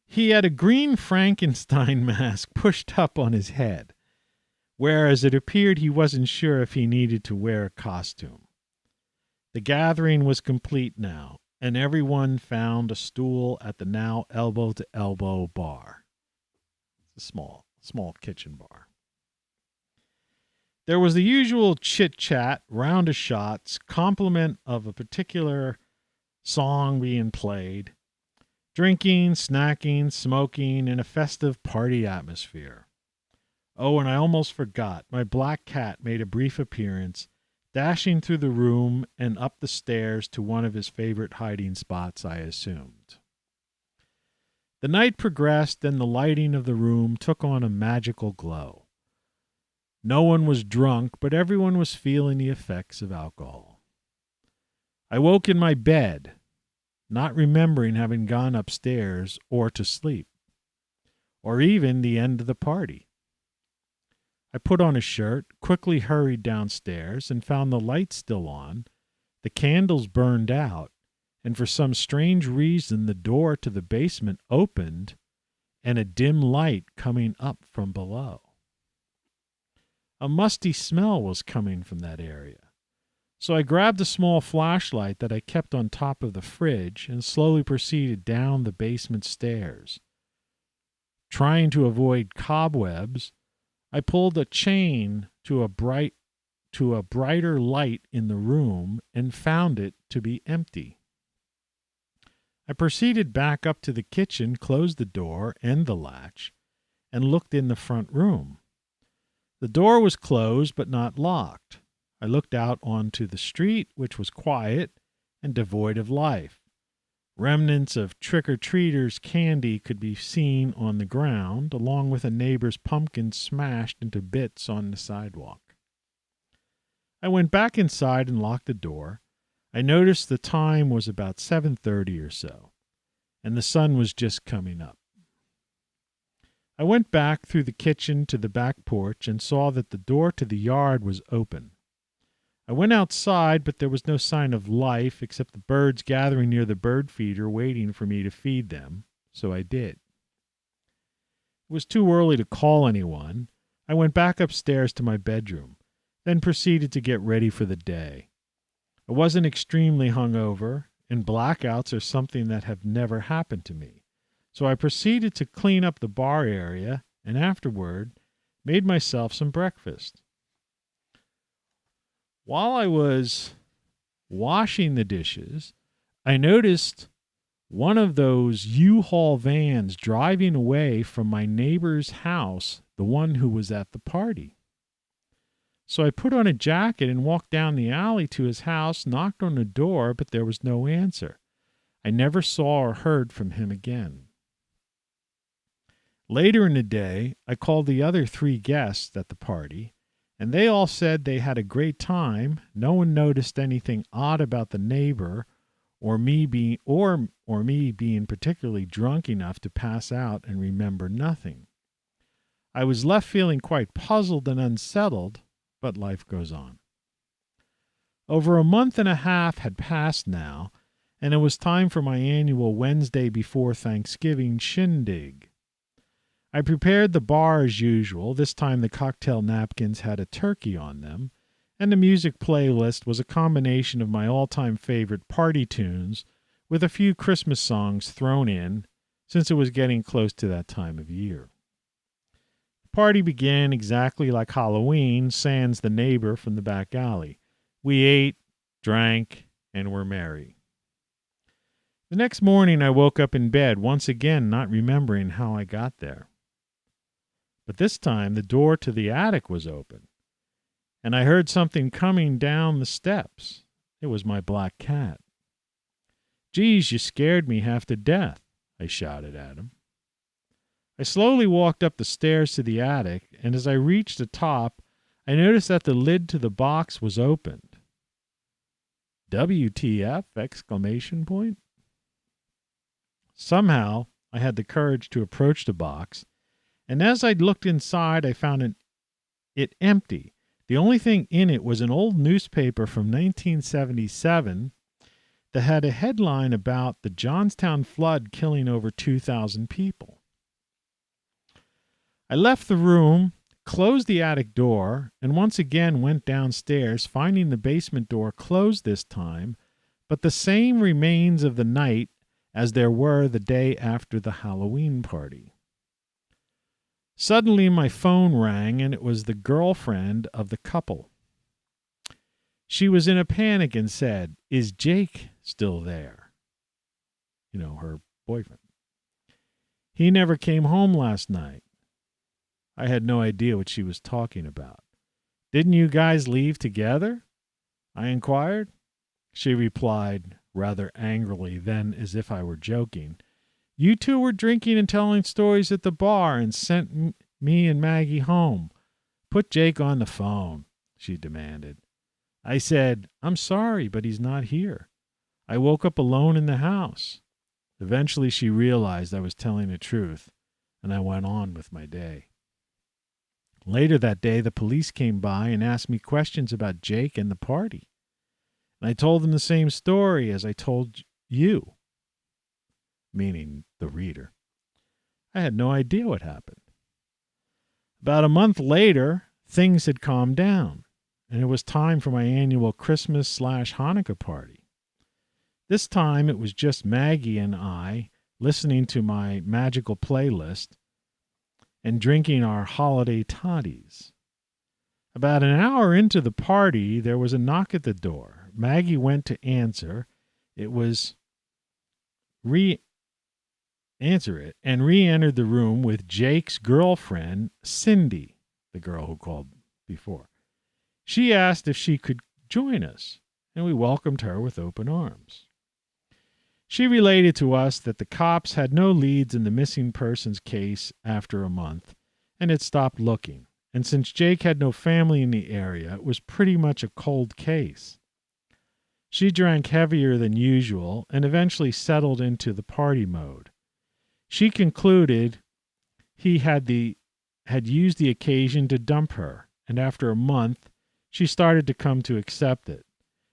He had a green Frankenstein mask pushed up on his head, whereas it appeared he wasn't sure if he needed to wear a costume. The gathering was complete now, and everyone found a stool at the now elbow-to-elbow bar. It's a small kitchen bar. There was the usual chit-chat, round of shots, compliment of a particular song being played, drinking, snacking, smoking, in a festive party atmosphere. Oh, and I almost forgot, my black cat made a brief appearance, dashing through the room and up the stairs to one of his favorite hiding spots, I assumed. The night progressed, and the lighting of the room took on a magical glow. No one was drunk, but everyone was feeling the effects of alcohol. I woke in my bed, not remembering having gone upstairs or to sleep, or even the end of the party. I put on a shirt, quickly hurried downstairs, and found the light still on, the candles burned out, and for some strange reason the door to the basement opened, and a dim light coming up from below. A musty smell was coming from that area, so I grabbed a small flashlight that I kept on top of the fridge and slowly proceeded down the basement stairs. Trying to avoid cobwebs, I pulled a chain to a brighter light in the room and found it to be empty. I proceeded back up to the kitchen, closed the door and the latch, and looked in the front room. The door was closed but not locked. I looked out onto the street, which was quiet and devoid of life. Remnants of trick-or-treaters' candy could be seen on the ground, along with a neighbor's pumpkin smashed into bits on the sidewalk. I went back inside and locked the door. I noticed the time was about 7:30 or so, and the sun was just coming up. I went back through the kitchen to the back porch and saw that the door to the yard was open. I went outside, but there was no sign of life except the birds gathering near the bird feeder waiting for me to feed them, so I did. It was too early to call anyone. I went back upstairs to my bedroom, then proceeded to get ready for the day. I wasn't extremely hungover, and blackouts are something that have never happened to me, So I proceeded to clean up the bar area and afterward made myself some breakfast. While I was washing the dishes, I noticed one of those U-Haul vans driving away from my neighbor's house, the one who was at the party. So I put on a jacket and walked down the alley to his house, knocked on the door, but there was no answer. I never saw or heard from him again. Later in the day, I called the other 3 guests at the party, and they all said they had a great time. No one noticed anything odd about the neighbor or me being particularly drunk enough to pass out and remember nothing. I was left feeling quite puzzled and unsettled, but life goes on. Over a month and a half had passed now, and it was time for my annual Wednesday before Thanksgiving shindig. I prepared the bar as usual. This time the cocktail napkins had a turkey on them, and the music playlist was a combination of my all-time favorite party tunes with a few Christmas songs thrown in, since it was getting close to that time of year. The party began exactly like Halloween, sans the neighbor from the back alley. We ate, drank, and were merry. The next morning I woke up in bed, once again not remembering how I got there. But this time the door to the attic was open, and I heard something coming down the steps. It was my black cat. "Geez, you scared me half to death," I shouted at him. I slowly walked up the stairs to the attic, and as I reached the top, I noticed that the lid to the box was opened. WTF! Exclamation point. Somehow, I had the courage to approach the box, and as I looked inside, I found it empty. The only thing in it was an old newspaper from 1977 that had a headline about the Johnstown flood killing over 2,000 people. I left the room, closed the attic door, and once again went downstairs, finding the basement door closed this time, but the same remains of the night as there were the day after the Halloween party. Suddenly my phone rang, and it was the girlfriend of the couple. She was in a panic and said, "Is Jake still there?" Her boyfriend. "He never came home last night." I had no idea what she was talking about. "Didn't you guys leave together?" I inquired. She replied, rather angrily, then as if I were joking, "You two were drinking and telling stories at the bar and sent me and Maggie home. Put Jake on the phone," she demanded. I said, "I'm sorry, but he's not here. I woke up alone in the house." Eventually she realized I was telling the truth, and I went on with my day. Later that day, the police came by and asked me questions about Jake and the party. And I told them the same story as I told you, meaning the reader. I had no idea what happened. About a month later, things had calmed down, and it was time for my annual Christmas/Hanukkah party. This time it was just Maggie and I listening to my magical playlist and drinking our holiday toddies. About an hour into the party, there was a knock at the door. Maggie went to answer. It was re-entered the room with Jake's girlfriend, Cindy, the girl who called before. She asked if she could join us, and we welcomed her with open arms. She related to us that the cops had no leads in the missing persons case after a month and had stopped looking. And since Jake had no family in the area, it was pretty much a cold case. She drank heavier than usual and eventually settled into the party mode. She concluded he had used the occasion to dump her, and after a month, she started to come to accept it.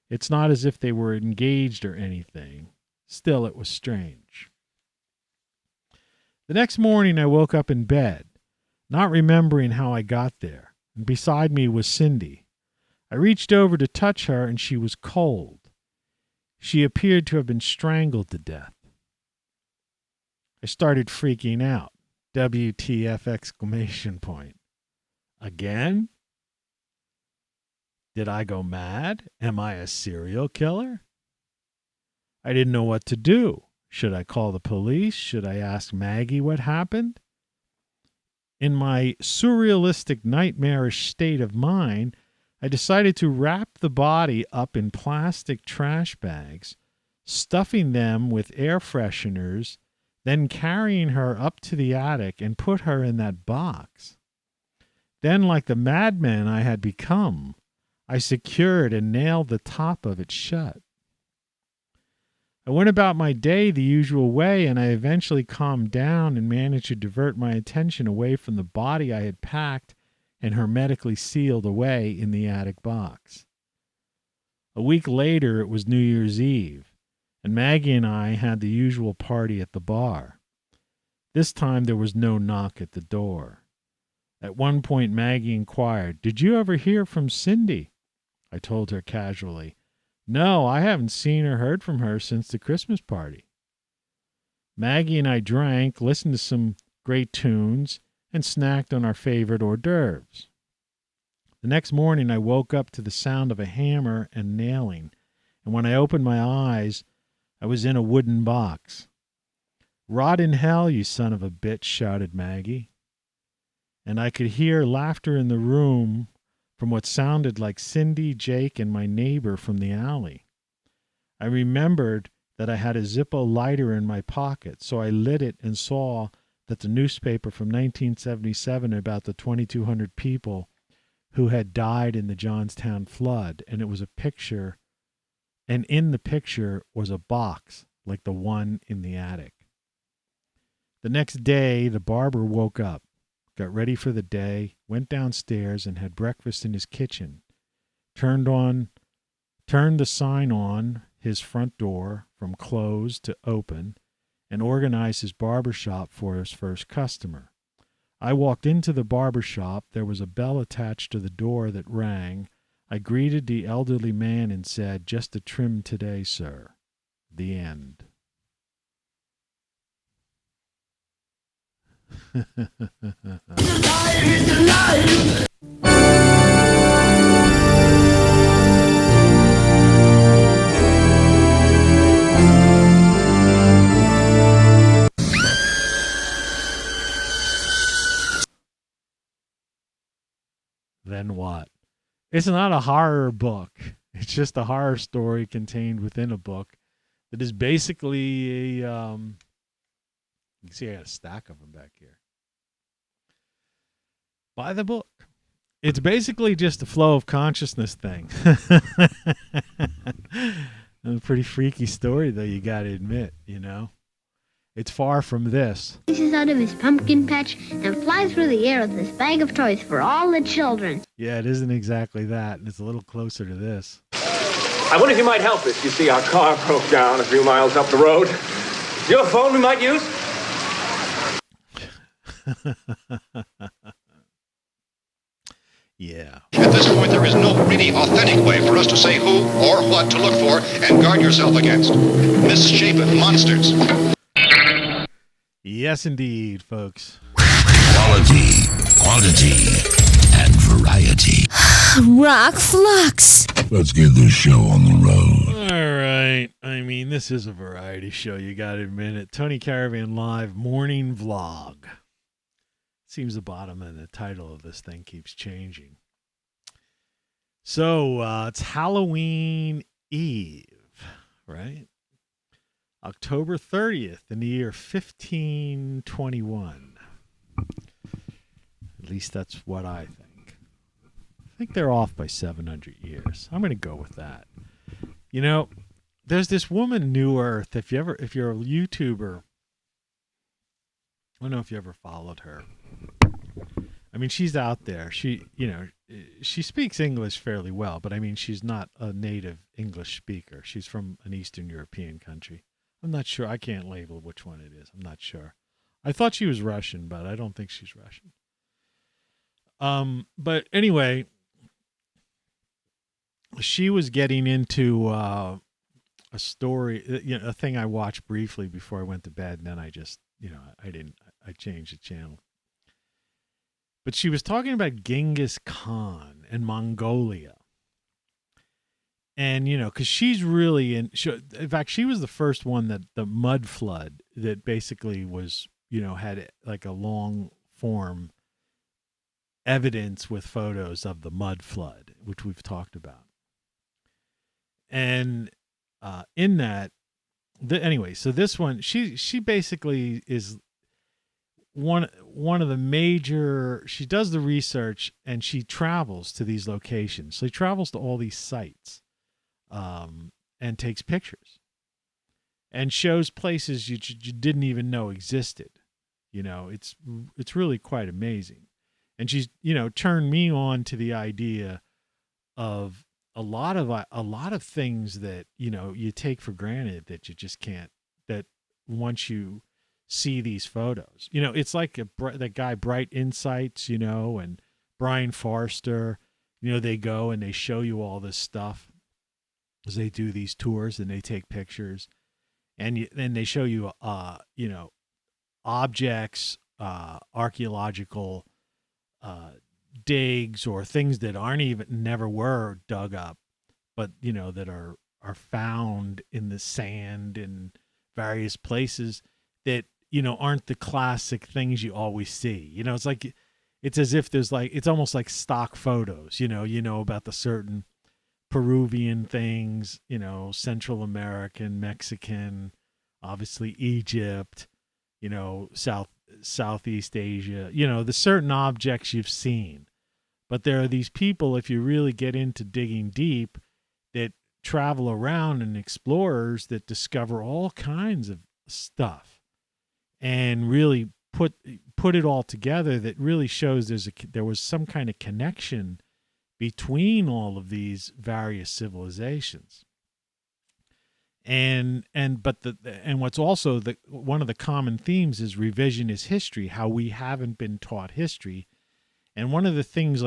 It's not as if they were engaged or anything. Still, it was strange. The next morning, I woke up in bed, not remembering how I got there, and beside me was Cindy. I reached over to touch her, and she was cold. She appeared to have been strangled to death. I started freaking out. WTF exclamation point. Again? Did I go mad? Am I a serial killer? I didn't know what to do. Should I call the police? Should I ask Maggie what happened? In my surrealistic, nightmarish state of mind, I decided to wrap the body up in plastic trash bags, stuffing them with air fresheners, then carrying her up to the attic and put her in that box. Then, like the madman I had become, I secured and nailed the top of it shut. I went about my day the usual way, and I eventually calmed down and managed to divert my attention away from the body I had packed and hermetically sealed away in the attic box. A week later, it was New Year's Eve, and Maggie and I had the usual party at the bar. This time there was no knock at the door. At one point, Maggie inquired, "Did you ever hear from Cindy?" I told her casually, "No, I haven't seen or heard from her since the Christmas party." Maggie and I drank, listened to some great tunes, and snacked on our favorite hors d'oeuvres. The next morning, I woke up to the sound of a hammer and nailing, and when I opened my eyes, I was in a wooden box. "Rot in hell, you son of a bitch," shouted Maggie. And I could hear laughter in the room from what sounded like Cindy, Jake, and my neighbor from the alley. I remembered that I had a Zippo lighter in my pocket, so I lit it and saw that the newspaper from 1977 about the 2,200 people who had died in the Johnstown flood, and it was a picture, and in the picture was a box like the one in the attic. The next day, the barber woke up, got ready for the day, went downstairs and had breakfast in his kitchen, turned the sign on his front door from closed to open, and organized his barber shop for his first customer. I walked into the barber shop. There was a bell attached to the door that rang. I greeted the elderly man and said, "Just a trim today, sir." The end. Then what? It's not a horror book. It's just a horror story contained within a book that is basically a, you can see I got a stack of them back here. Buy the book. It's basically just a flow of consciousness thing. A pretty freaky story, though, you got to admit, you know. It's far from this.
Pieces out of his pumpkin patch and flies through the air with this bag of toys for all the children.
Yeah, it isn't exactly that, and it's a little closer to this.
I wonder if you might help us. You see, our car broke down a few miles up the road. Your phone we might use?
Yeah.
At this point, there is no really authentic way for us to say who or what to look for and guard yourself against. Misshapen monsters.
Yes, indeed, folks.
Quality, quantity, and variety.
ROCKFLUX.
Let's get this show on the road.
All right. I mean, this is a variety show. You got to admit it. Tony Caravan Live morning vlog. Seems the bottom of the title of this thing keeps changing. So it's Halloween Eve, right? October 30th in the year 1521. At least that's what I think. I think they're off by 700 years. I'm going to go with that. You know, there's this woman, New Earth. If you're a YouTuber, I don't know if you ever followed her. I mean, she's out there. She speaks English fairly well, but I mean, she's not a native English speaker. She's from an Eastern European country. I'm not sure. I can't label which one it is. I'm not sure. I thought she was Russian, but I don't think she's Russian. But anyway, she was getting into a story, a thing I watched briefly before I went to bed, and then I just I changed the channel. But she was talking about Genghis Khan and Mongolia. And, because she's really in fact, she was the first one that the mud flood that basically was, had like a long form evidence with photos of the mud flood, which we've talked about. And in that, anyway, so this one, she basically is one of the major, she does the research and she travels to these locations. So she travels to all these sites. And takes pictures and shows places you didn't even know existed. It's really quite amazing. And she's, turned me on to the idea of a lot of things that, you take for granted that you just can't, that once you see these photos, it's like that guy, Bright Insights, and Brian Forster, they go and they show you all this stuff. They do these tours and they take pictures, and then they show you, objects, archaeological digs or things that never were dug up, but that are found in the sand in various places that aren't the classic things you always see. It's as if there's it's almost like stock photos. About the certain Peruvian things, Central American, Mexican, obviously Egypt, Southeast Asia, the certain objects you've seen. But there are these people, if you really get into digging deep, that travel around and explorers that discover all kinds of stuff and really put it all together that really shows there was some kind of connection between all of these various civilizations. And what's also one of the common themes is revisionist history, how we haven't been taught history. And one of the things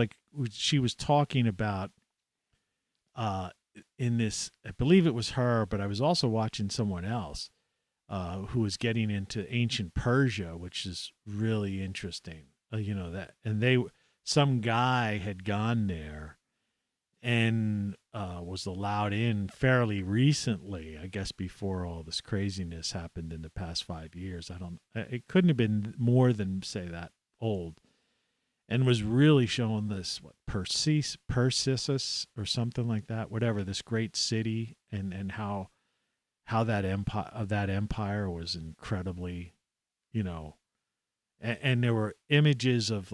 she was talking about in this, I believe it was her, but I was also watching someone else who was getting into ancient Persia, which is really interesting. Some guy had gone there and was allowed in fairly recently, I guess before all this craziness happened in the past 5 years. It couldn't have been more than, say, that old, and was really showing this, Persis or something like that, whatever, this great city, and how that empire was incredibly, and there were images of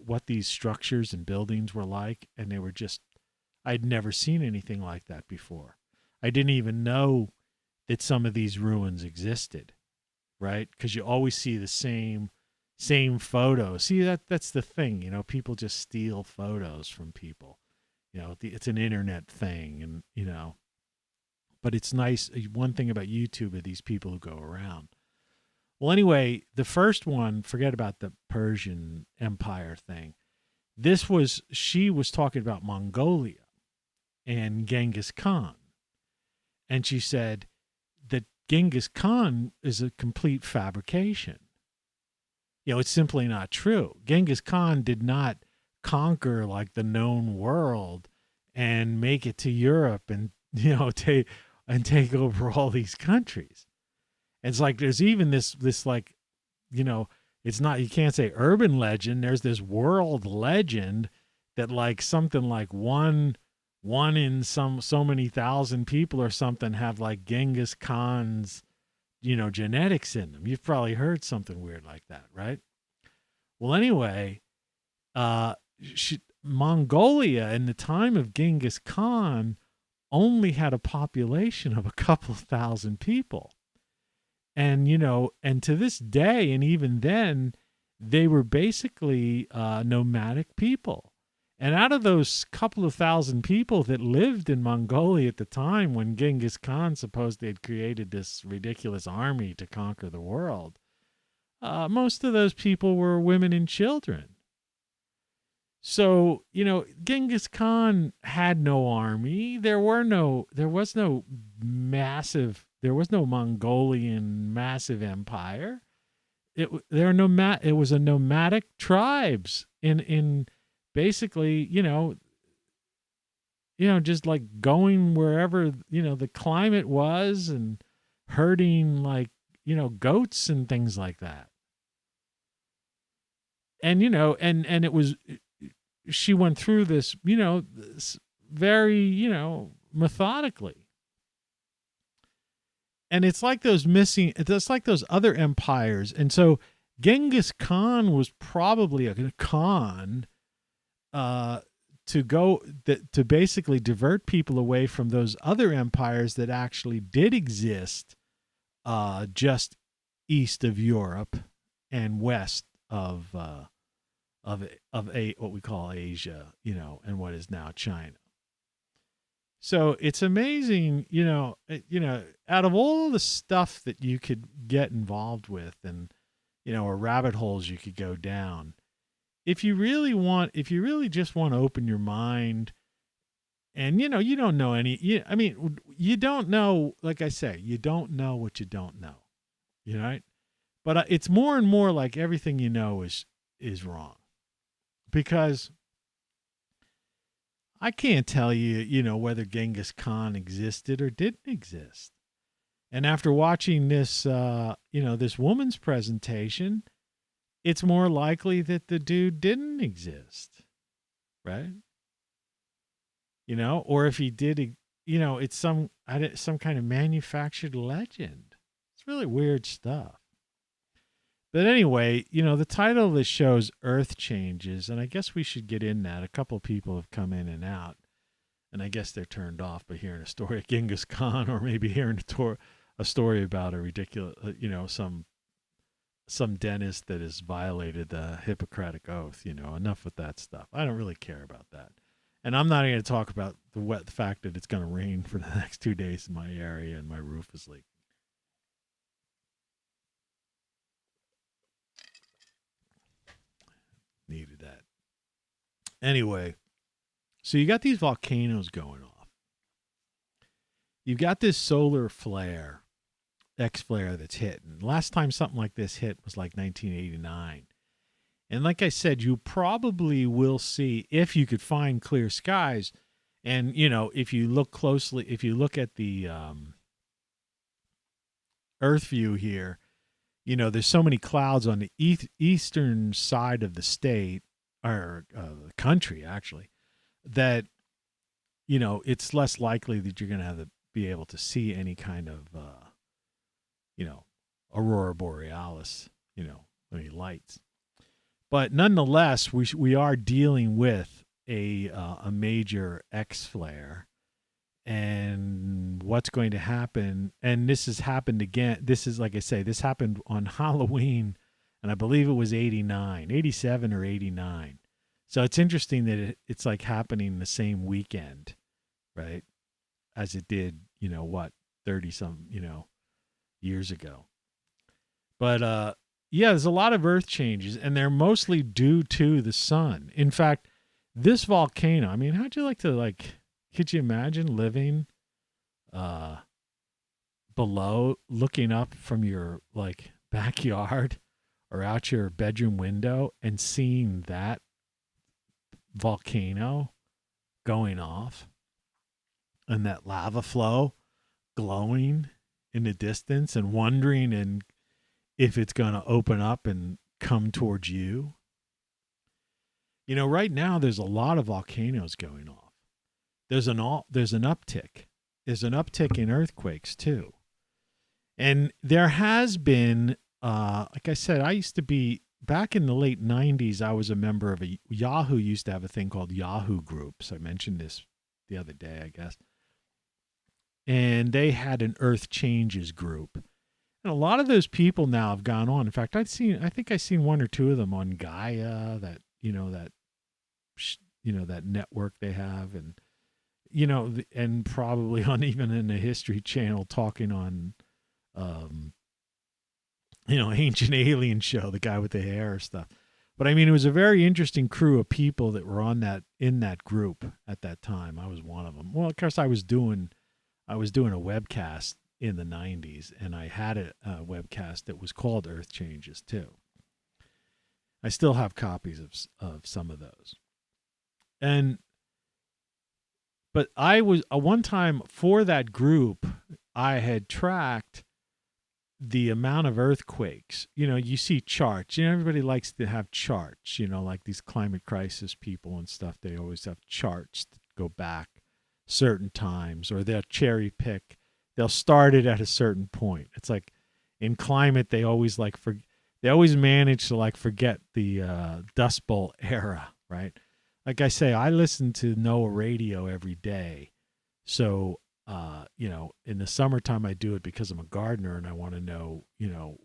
what these structures and buildings were like, and they were just, I'd never seen anything like that before. I didn't even know that some of these ruins existed, right? Because you always see the same photos. See, that's the thing, people just steal photos from people. It's an internet thing, and but it's nice. One thing about YouTube are these people who go around. Well, anyway, the first one, forget about the Persian Empire thing. She was talking about Mongolia and Genghis Khan. And she said that Genghis Khan is a complete fabrication. It's simply not true. Genghis Khan did not conquer the known world and make it to Europe and, take over all these countries. It's there's even this it's not, you can't say urban legend. There's this world legend that something like one in so many thousand people or something have Genghis Khan's, genetics in them. You've probably heard something weird like that, right? Well, anyway, Mongolia in the time of Genghis Khan only had a population of a couple thousand people. And, and to this day, and even then, they were basically nomadic people. And out of those couple of thousand people that lived in Mongolia at the time when Genghis Khan supposedly had created this ridiculous army to conquer the world, most of those people were women and children. So, Genghis Khan had no army. There was no massive Mongolian massive empire. It was a nomadic tribes in basically, just like going wherever, the climate was and herding like, goats and things like that. And, and it was, she went through this, this very, methodically. And it's like those other empires. And so Genghis Khan was probably a Khan to basically divert people away from those other empires that actually did exist just east of Europe and west of what we call Asia, and what is now China. So it's amazing, out of all the stuff that you could get involved with and, or rabbit holes you could go down, if you really just want to open your mind and, you don't know you don't know, like I say, you don't know what you don't know, right? But it's more and more like everything is wrong, because I can't tell you, whether Genghis Khan existed or didn't exist. And after watching this, this woman's presentation, it's more likely that the dude didn't exist, right? Or if he did, it's some kind of manufactured legend. It's really weird stuff. But anyway, the title of the show is Earth Changes, and I guess we should get in that. A couple of people have come in and out, and I guess they're turned off by hearing a story of Genghis Khan, or maybe hearing a story about a ridiculous, some dentist that has violated the Hippocratic Oath. Enough with that stuff. I don't really care about that. And I'm not going to talk about the fact that it's going to rain for the next 2 days in my area and my roof is leaking. Needed that. Anyway, so you got these volcanoes going off. You've got this solar flare, X-flare that's hitting. Last time something like this hit was like 1989. And like I said, you probably will see, if you could find clear skies, and, if you look closely, if you look at the Earth view here, there's so many clouds on the eastern side of the state, or the country, actually, that, it's less likely that you're going to have to be able to see any kind of, aurora borealis, any lights. But nonetheless, we are dealing with a major X flare. And what's going to happen, and this has happened again, this is, like I say, this happened on Halloween, and I believe it was 87 or 89. So it's interesting that it's like happening the same weekend, right, as it did, 30-some, years ago. But, there's a lot of Earth changes, and they're mostly due to the sun. In fact, this volcano, how'd you like to, could you imagine living below, looking up from your backyard or out your bedroom window and seeing that volcano going off and that lava flow glowing in the distance, and wondering if it's going to open up and come towards you? Right now there's a lot of volcanoes going off. There's an uptick. There's an uptick in earthquakes too. And there has been, like I said, I used to be, back in the late 90s, I was a member of Yahoo used to have a thing called Yahoo Groups. I mentioned this the other day, I guess. And they had an Earth Changes group. And a lot of those people now have gone on. In fact, I think I've seen one or two of them on Gaia, that network they have, and and probably on, even in the History Channel, talking on, Ancient Alien Show, the guy with the hair stuff. But it was a very interesting crew of people that were in that group at that time. I was one of them. Well, of course, I was doing a webcast, in the 90s, and I had a webcast that was called Earth Changes too. I still have copies of some of those. But I was one time for that group, I had tracked the amount of earthquakes. You know, you see charts. You know, everybody likes to have charts, you know, like these climate crisis people and stuff. They always have charts that go back certain times, or they'll cherry pick. They'll start it at a certain point. It's like in climate, they always they always manage to forget the Dust Bowl era, right? Like I say, I listen to NOAA radio every day. So, you know, in the summertime, I do it because I'm a gardener and I want to know, you know,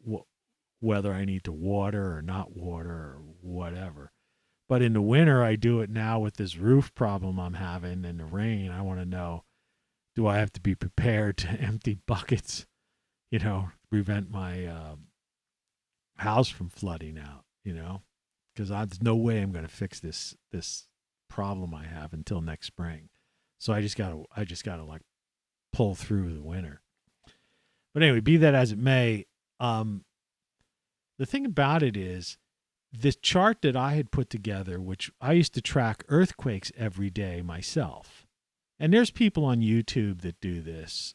whether I need to water or not water or whatever. But in the winter, I do it now with this roof problem I'm having and the rain. I want to know, do I have to be prepared to empty buckets, you know, prevent my house from flooding out, you know? Because there's no way I'm going to fix this problem I have until next spring. So I just gotta pull through the winter. But anyway, be that as it may, the thing about it is this chart that I had put together, which I used to track earthquakes every day myself. And there's people on YouTube that do this.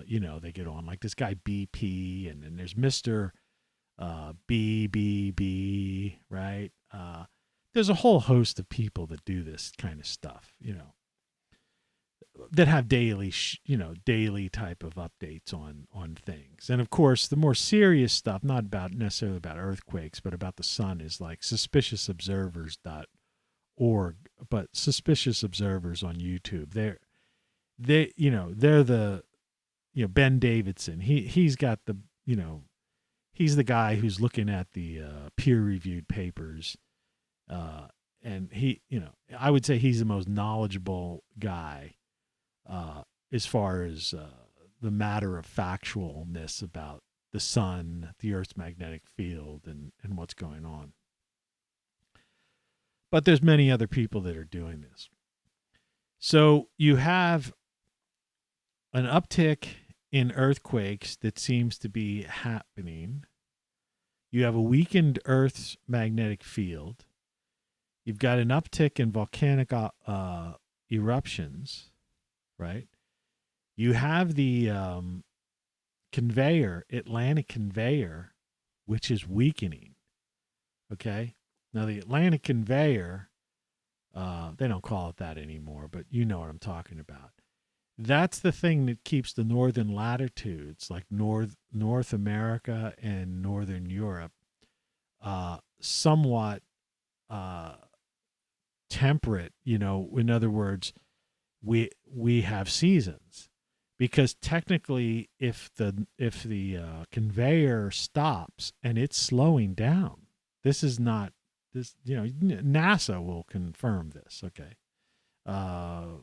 You know, they get on like this guy BP, and then there's Mr. BBB, right? There's a whole host of people that do this kind of stuff, you know, that have daily type of updates on things. And of course, the more serious stuff, not necessarily about earthquakes, but about the sun, is like suspiciousobservers.org, but Suspicious Observers on YouTube. They're the, Ben Davidson. He's got the, he's the guy who's looking at the peer-reviewed papers. And he, I would say he's the most knowledgeable guy as far as the matter of factualness about the sun, the Earth's magnetic field, and what's going on. But there's many other people that are doing this. So you have an uptick in earthquakes that seems to be happening. You have a weakened Earth's magnetic field. You've got an uptick in volcanic eruptions, right? You have the Atlantic conveyor, which is weakening, okay? Now, the Atlantic conveyor, they don't call it that anymore, but you know what I'm talking about. That's the thing that keeps the northern latitudes, like North America and Northern Europe, somewhat temperate. In other words, we have seasons, because technically, if the conveyor stops and it's slowing down, NASA will confirm this. Okay, NOAA.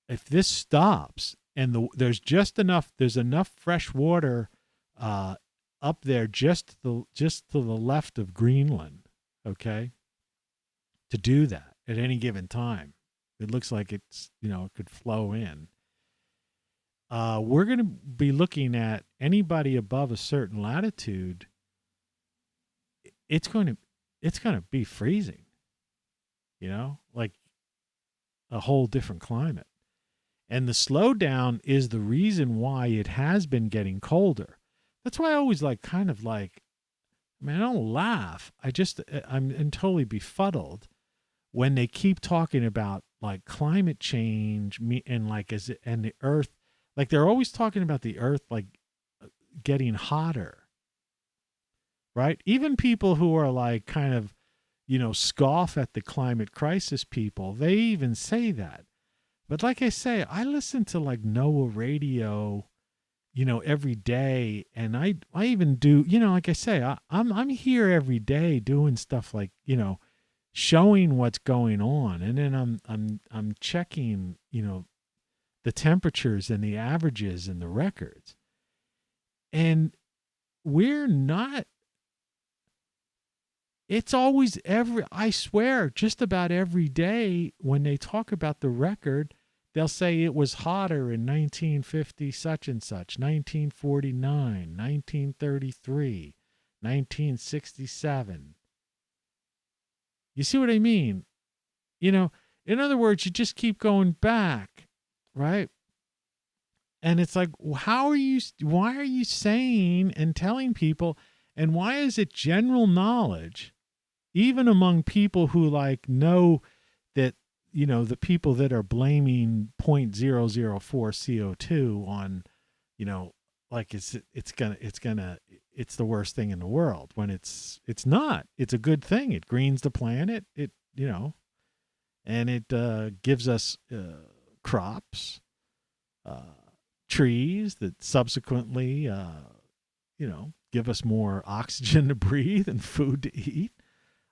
If this stops and there's enough fresh water up there just to the left of Greenland, okay, to do that at any given time. It looks like it's, it could flow in. We're going to be looking at anybody above a certain latitude. It's going to be freezing, like a whole different climate. And the slowdown is the reason why it has been getting colder. That's why I always I don't laugh. I'm totally befuddled when they keep talking about like climate change and and the Earth, like they're always talking about the Earth like getting hotter, right? Even people who are like kind of, scoff at the climate crisis people, they even say that. But like I say, I listen to like NOAA radio, every day, and I even do, like I say, I'm here every day doing stuff like, showing what's going on, and then I'm checking, the temperatures and the averages and the records. And we're not, it's always I swear, just about every day when they talk about the record, they'll say it was hotter in 1950 such and such, 1949, 1933, 1967. You see what I mean? In other words, you just keep going back, right? And it's like, why are you saying and telling people, and why is it general knowledge, even among people who know that, the people that are blaming 0.004 CO2 on, it's the worst thing in the world, when it's not. It's a good thing. It greens the planet. And it gives us crops, trees that subsequently, give us more oxygen to breathe and food to eat.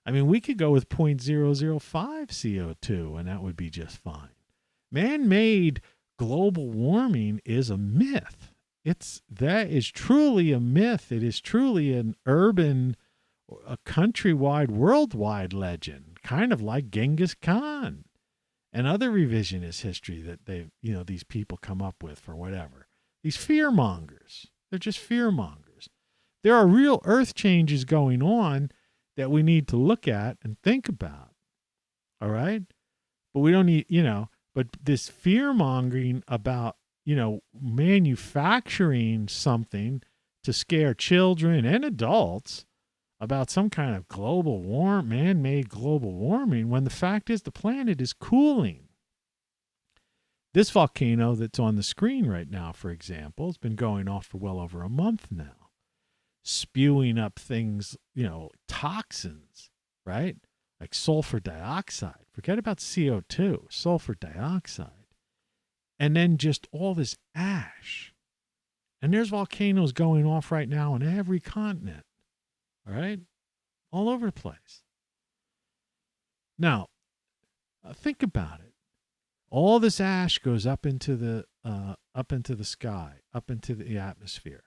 I mean, we could go with 0.005 CO2 and that would be just fine. Man-made global warming is a myth. That is truly a myth. It is truly an urban, a countrywide, worldwide legend, kind of like Genghis Khan and other revisionist history that these people come up with for whatever. These fear mongers. They're just fear mongers. There are real earth changes going on that we need to look at and think about. All right? But we don't need, but this fear mongering about, manufacturing something to scare children and adults about some kind of man-made global warming, when the fact is the planet is cooling. This volcano that's on the screen right now, for example, has been going off for well over a month now, spewing up things, toxins, right? Like sulfur dioxide. Forget about CO2, sulfur dioxide. And then just all this ash. And there's volcanoes going off right now on every continent. All right? All over the place. Now, think about it. All this ash goes up into the sky, up into the atmosphere.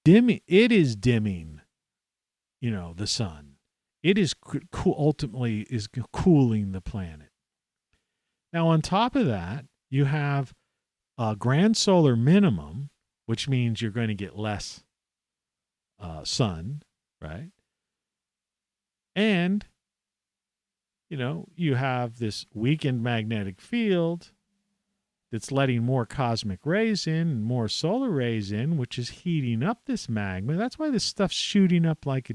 It is dimming, the sun. It is ultimately is cooling the planet. Now, on top of that, you have a grand solar minimum, which means you're going to get less sun, right? And, you have this weakened magnetic field that's letting more cosmic rays in and more solar rays in, which is heating up this magma. That's why this stuff's shooting up like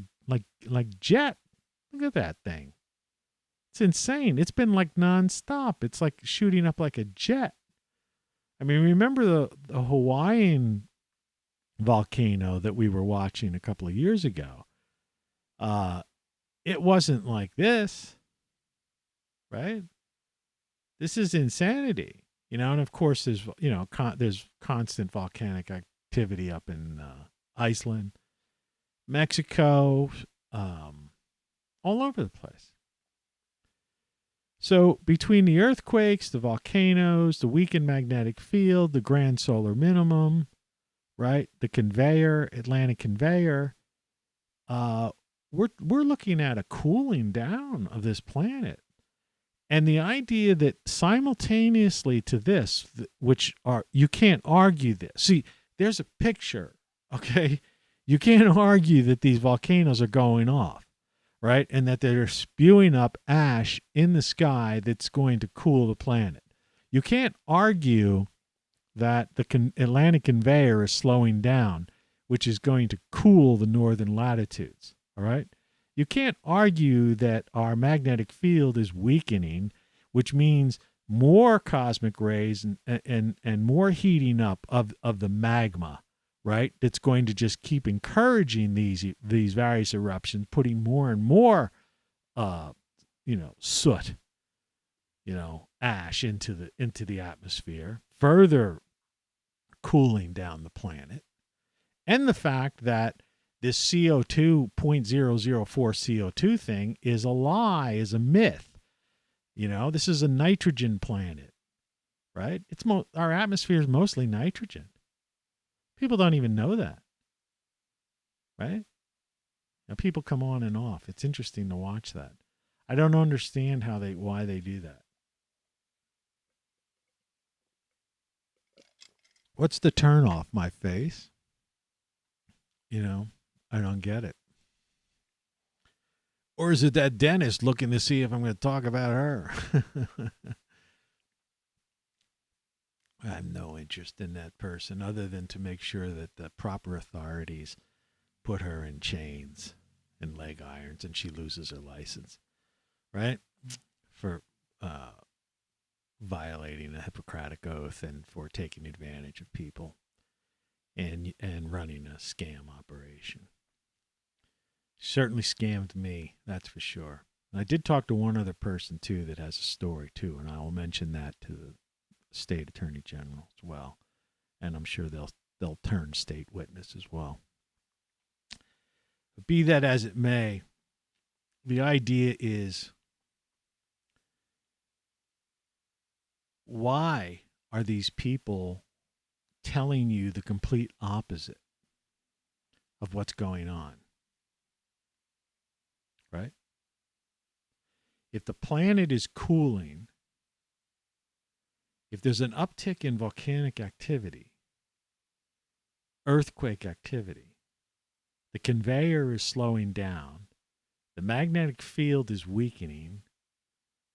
jet. Look at that thing. It's insane. It's been like nonstop. It's like shooting up like a jet. I mean, remember the Hawaiian volcano that we were watching a couple of years ago? It wasn't like this, right? This is insanity, and of course there's, there's constant volcanic activity up in Iceland, Mexico, all over the place. So between the earthquakes, the volcanoes, the weakened magnetic field, the grand solar minimum, right, the conveyor, Atlantic conveyor, we're looking at a cooling down of this planet. And the idea that simultaneously to this, you can't argue this. See, there's a picture, okay? You can't argue that these volcanoes are going off, right? And that they're spewing up ash in the sky that's going to cool the planet. You can't argue that the Atlantic conveyor is slowing down, which is going to cool the northern latitudes, all right? You can't argue that our magnetic field is weakening, which means more cosmic rays and more heating up of the magma, right? That's going to just keep encouraging these various eruptions, putting more and more, soot, ash into the atmosphere, further cooling down the planet. And the fact that this CO2, 0.004 CO2 thing is a lie, is a myth. This is a nitrogen planet, right? Our atmosphere is mostly nitrogen. People don't even know that, right? Now, people come on and off. It's interesting to watch that. I don't understand why they do that. What's the turn off my face? I don't get it. Or is it that dentist looking to see if I'm going to talk about her? I have no interest in that person other than to make sure that the proper authorities put her in chains and leg irons and she loses her license, right? For violating a Hippocratic oath and for taking advantage of people and running a scam operation. Certainly scammed me, that's for sure. And I did talk to one other person, too, that has a story, too, and I will mention that to the state attorney general as well. And I'm sure they'll turn state witness as well. But be that as it may, the idea is, why are these people telling you the complete opposite of what's going on? Right? If the planet is cooling, if there's an uptick in volcanic activity, earthquake activity, the conveyor is slowing down, the magnetic field is weakening,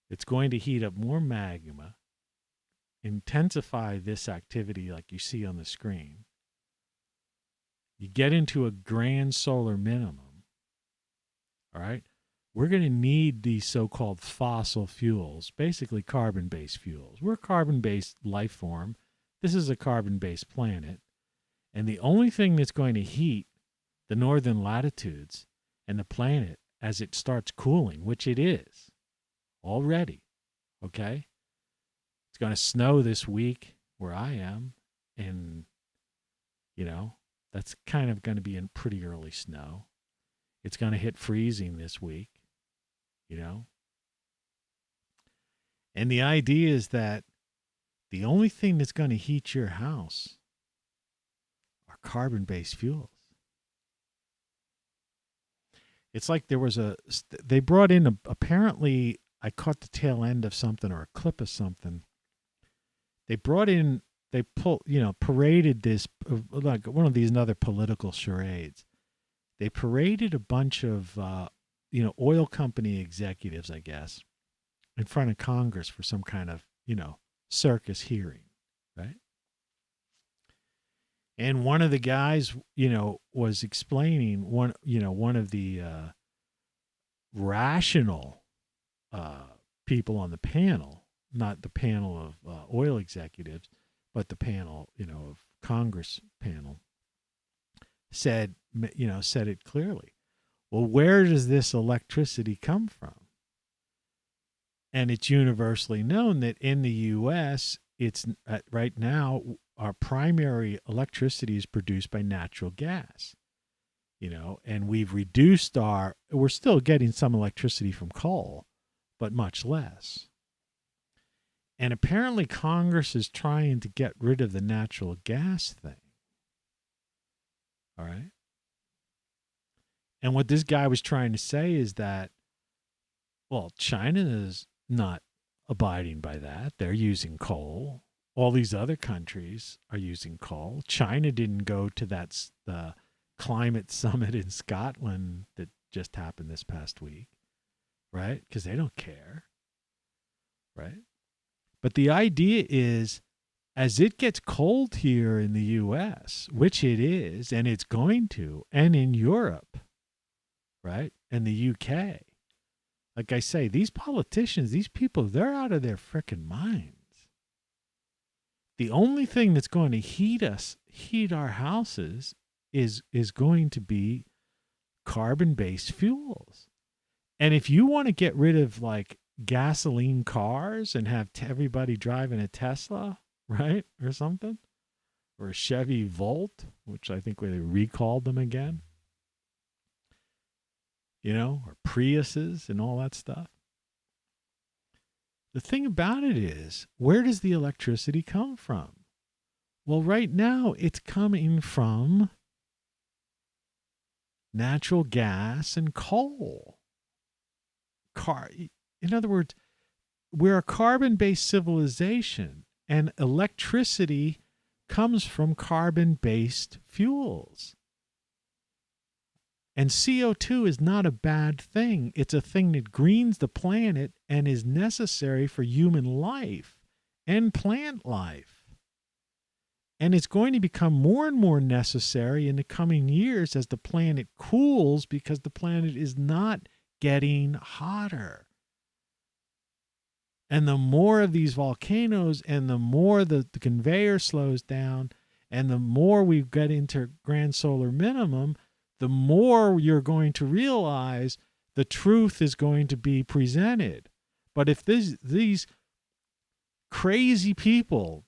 it's going to heat up more magma, intensify this activity like you see on the screen. You get into a grand solar minimum. All right, we're going to need these so-called fossil fuels, basically carbon-based fuels. We're a carbon-based life form. This is a carbon-based planet. And the only thing that's going to heat the northern latitudes and the planet as it starts cooling, which it is already, okay? It's going to snow this week where I am, and, that's kind of going to be in pretty early snow. It's going to hit freezing this week, And the idea is that the only thing that's going to heat your house are carbon-based fuels. It's like they brought in, apparently, I caught the tail end of something or a clip of something. They paraded this, like one of these other political charades. They paraded a bunch of, oil company executives, I guess, in front of Congress for some kind of, circus hearing, right? And one of the guys, was explaining one of the rational people on the panel, not the panel of oil executives, but the panel, of Congress panel, said it clearly. Well, where does this electricity come from? And it's universally known that in the U.S., it's right now, our primary electricity is produced by natural gas, and we've reduced we're still getting some electricity from coal, but much less. And apparently Congress is trying to get rid of the natural gas thing. All right. And what this guy was trying to say is that, well, China is not abiding by that. They're using coal. All these other countries are using coal. China didn't go to the climate summit in Scotland that just happened this past week, right? Because they don't care, right? But the idea is, as it gets cold here in the U.S., which it is, and it's going to, and in Europe, right, and the U.K., like I say, these politicians, these people, they're out of their frickin' minds. The only thing that's going to heat our houses is going to be carbon-based fuels. And if you want to get rid of like gasoline cars and have everybody driving a Tesla, right, or something, or a Chevy Volt, which I think they recalled them again, or Priuses and all that stuff. The thing about it is, where does the electricity come from? Well, right now it's coming from natural gas and coal. In other words, we're a carbon-based civilization, and electricity comes from carbon-based fuels. And CO2 is not a bad thing. It's a thing that greens the planet and is necessary for human life and plant life. And it's going to become more and more necessary in the coming years as the planet cools, because the planet is not getting hotter. And the more of these volcanoes and the more the conveyor slows down and the more we get into grand solar minimum, the more you're going to realize the truth is going to be presented. But if these crazy people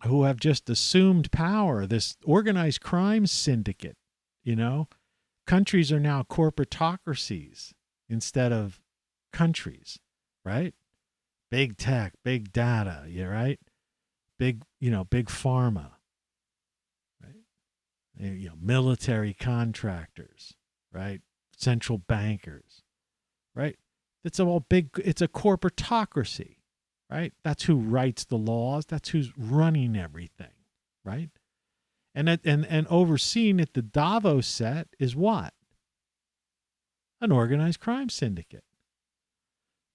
who have just assumed power, this organized crime syndicate, countries are now corporatocracies instead of countries, right? Big tech, big data, right? Big pharma. Military contractors, right? Central bankers, right? It's all big. It's a corporatocracy, right? That's who writes the laws. That's who's running everything, right? And overseeing it, the Davos set is what? An organized crime syndicate.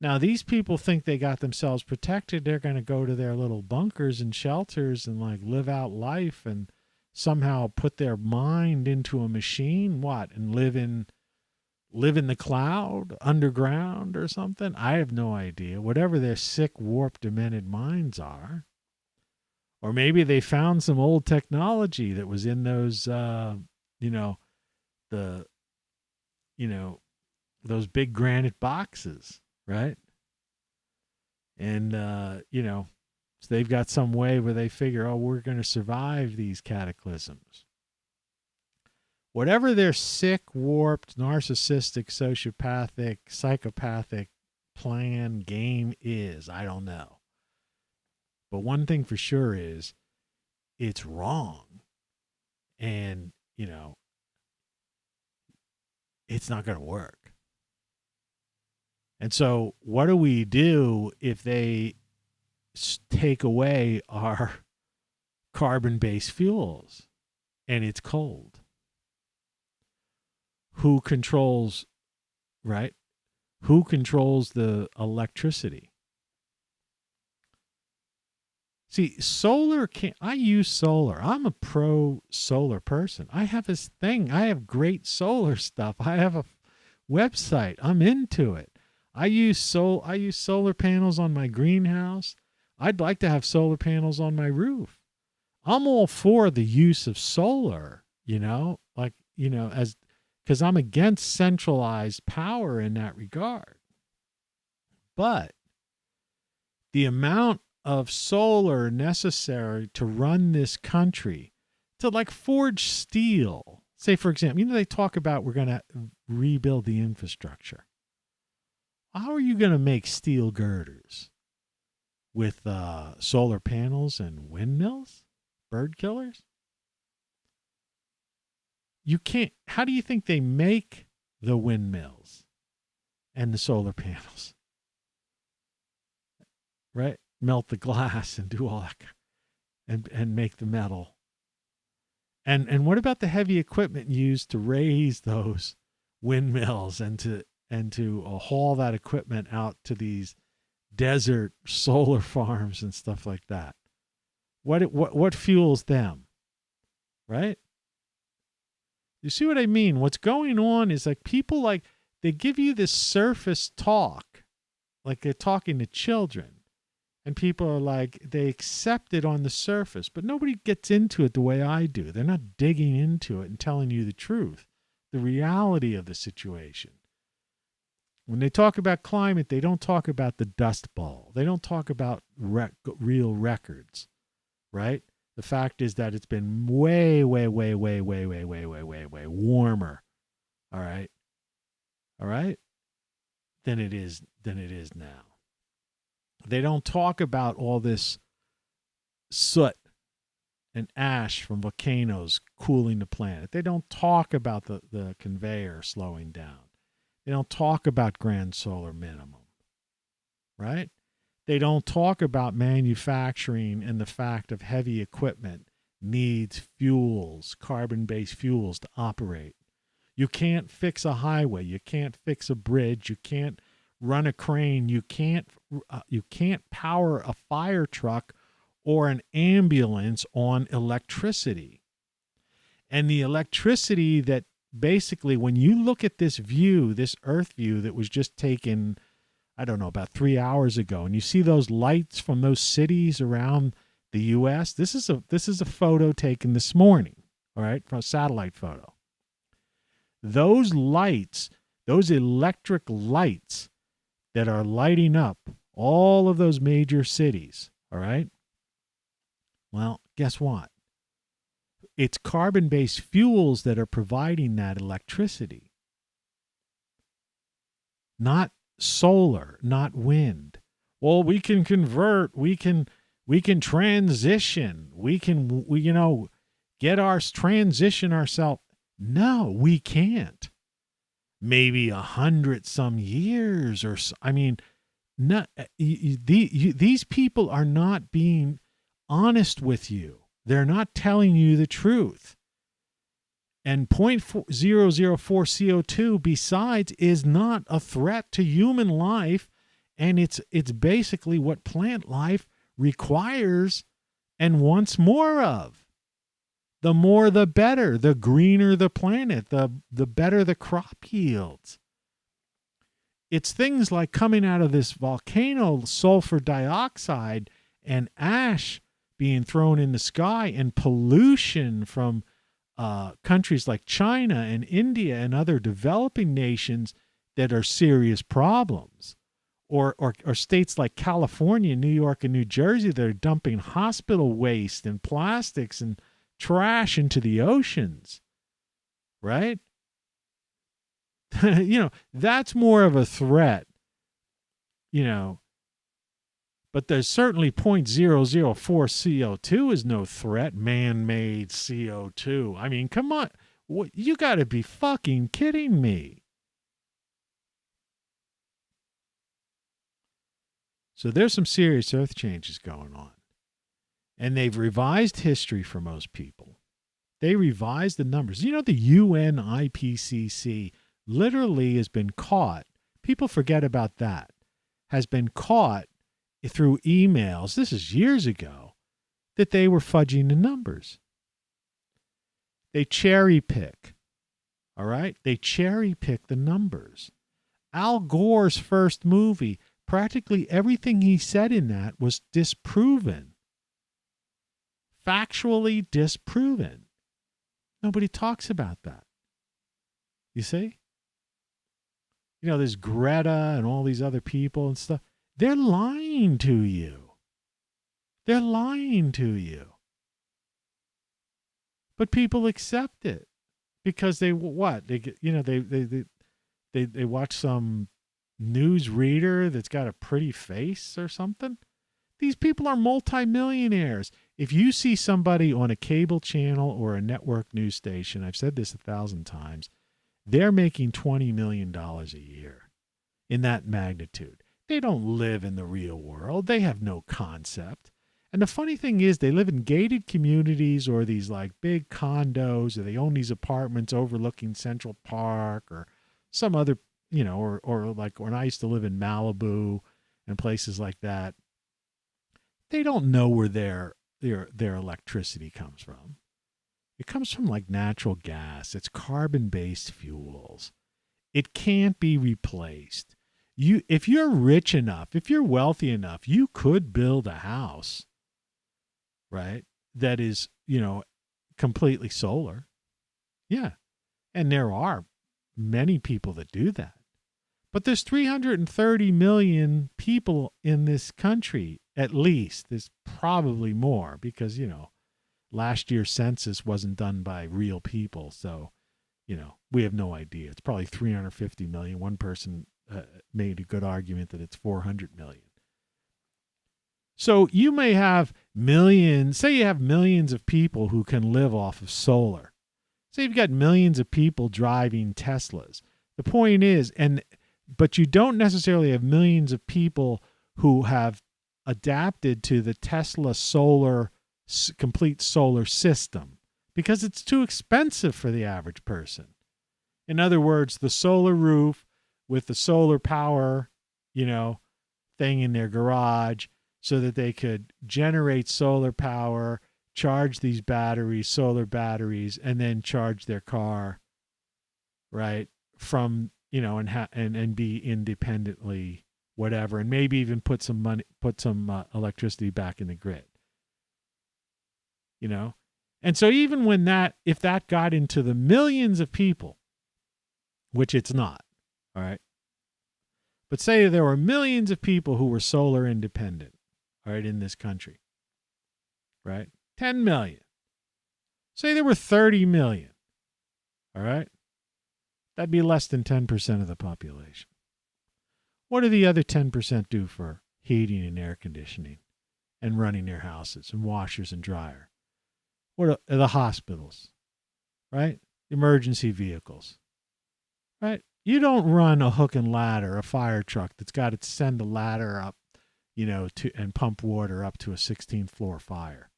Now, these people think they got themselves protected. They're going to go to their little bunkers and shelters and live out life and somehow put their mind into a machine, and live in the cloud, underground or something. I have no idea. Whatever their sick, warped, demented minds are. Or maybe they found some old technology that was in those, those big granite boxes, right? And, so they've got some way where they figure, we're going to survive these cataclysms. Whatever their sick, warped, narcissistic, sociopathic, psychopathic plan, game is, I don't know. But one thing for sure is it's wrong. And, it's not going to work. And so what do we do if they take away our carbon-based fuels and it's cold? Who controls, right? Who controls the electricity? See, solar I use solar. I'm a pro solar person. I have this thing. I have great solar stuff. I have a website. I'm into it. I use solar panels on my greenhouse. I'd like to have solar panels on my roof. I'm all for the use of solar, because I'm against centralized power in that regard. But the amount of solar necessary to run this country, to forge steel, say, for example, they talk about we're going to rebuild the infrastructure. How are you going to make steel girders? With solar panels and windmills? Bird killers? You can't. How do you think they make the windmills and the solar panels? Right? Melt the glass and do all that and make the metal. And what about the heavy equipment used to raise those windmills and to haul that equipment out to these desert solar farms and stuff like that? What fuels them? Right? You see what I mean? What's going on is people they give you this surface talk, like they're talking to children. And people are they accept it on the surface, but nobody gets into it the way I do. They're not digging into it and telling you the truth, the reality of the situation. When they talk about climate, they don't talk about the Dust Bowl. They don't talk about real records, right? The fact is that it's been way, way, way, way, way, way, way, way, way, way warmer. All right, than it is now. They don't talk about all this soot and ash from volcanoes cooling the planet. They don't talk about the conveyor slowing down. They don't talk about grand solar minimum, right? They don't talk about manufacturing and the fact of heavy equipment needs fuels, carbon-based fuels to operate. You can't fix a highway. You can't fix a bridge. You can't run a crane. You can't power a fire truck or an ambulance on electricity. And the electricity that basically, when you look at this view, this Earth view that was just taken, I don't know, about 3 hours ago, and you see those lights from those cities around the U.S., this is a photo taken this morning, all right, from a satellite photo. Those lights, those electric lights that are lighting up all of those major cities, all right? Well, guess what? It's carbon-based fuels that are providing that electricity. Not solar, not wind. Well, we can convert, we can transition, we get our transition ourselves. No, we can't. Maybe 100 some years or so. I mean, these people are not being honest with you. They're not telling you the truth. And 0.004 CO2 besides is not a threat to human life, and it's basically what plant life requires and wants more of. The more the better, the greener the planet, the better the crop yields. It's things like coming out of this volcano, sulfur dioxide and ash being thrown in the sky, and pollution from countries like China and India and other developing nations that are serious problems. Or states like California, New York, and New Jersey that are dumping hospital waste and plastics and trash into the oceans, right? That's more of a threat, but there's certainly 0.004 CO2 is no threat, man-made CO2. I mean, come on. You got to be fucking kidding me. So there's some serious earth changes going on. And they've revised history for most people. They revised the numbers. The UN IPCC literally has been caught. People forget about that. Has been caught through emails. This is years ago that they were fudging the numbers. They cherry pick. All right? They cherry pick the numbers. Al Gore's first movie, practically everything he said in that was disproven. Factually disproven. Nobody talks about that. You see? There's Greta and all these other people and stuff. They're lying to you. They're lying to you. But people accept it because they watch some news reader that's got a pretty face or something. These people are multimillionaires. If you see somebody on a cable channel or a network news station, I've said this 1,000 times, they're making $20 million a year in that magnitude. They don't live in the real world. They have no concept. And the funny thing is they live in gated communities or these like big condos, or they own these apartments overlooking Central Park or some other, or when I used to live in Malibu and places like that. They don't know where their electricity comes from. It comes from like natural gas. It's carbon-based fuels. It can't be replaced. If you're rich enough, if you're wealthy enough, you could build a house, right? That is, completely solar. Yeah. And there are many people that do that. But there's 330 million people in this country, at least. There's probably more because, last year's census wasn't done by real people. So, we have no idea. It's probably 350 million. One person made a good argument that it's 400 million. So you may have millions, say you have millions of people who can live off of solar. Say you've got millions of people driving Teslas. The point is, but you don't necessarily have millions of people who have adapted to the Tesla complete solar system because it's too expensive for the average person. In other words, the solar roof with the solar power, thing in their garage so that they could generate solar power, charge these batteries, solar batteries, and then charge their car, right? From, and be independently whatever, and maybe even put some electricity back in the grid. And so even if that got into the millions of people, which it's not, all right? But say there were millions of people who were solar independent, all right, in this country, right? 10 million. Say there were 30 million, all right? That'd be less than 10% of the population. What do the other 10% do for heating and air conditioning and running their houses and washers and dryer? What are the hospitals, right? Emergency vehicles, right? You don't run a hook and ladder, a fire truck that's got to send a ladder up, and pump water up to a 16th floor fire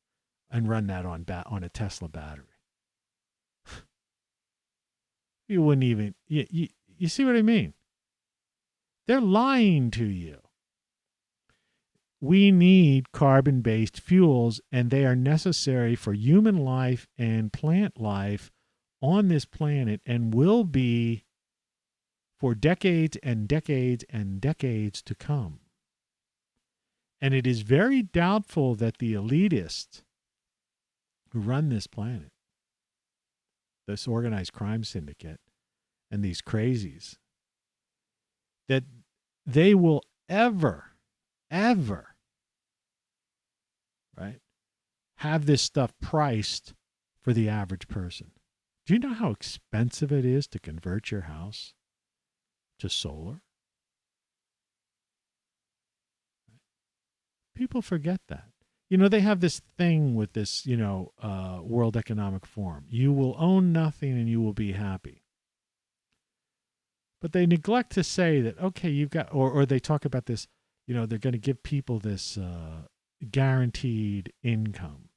and run that on a Tesla battery. You wouldn't even, you see what I mean? They're lying to you. We need carbon-based fuels, and they are necessary for human life and plant life on this planet and will be for decades and decades and decades to come. And it is very doubtful that the elitists who run this planet, this organized crime syndicate, and these crazies, that they will ever, right, have this stuff priced for the average person. Do you know how expensive it is to convert your house to solar? People forget that. They have this thing with this, World Economic Forum. You will own nothing and you will be happy. But they neglect to say that, okay, you've got, or they talk about this, they're going to give people this guaranteed income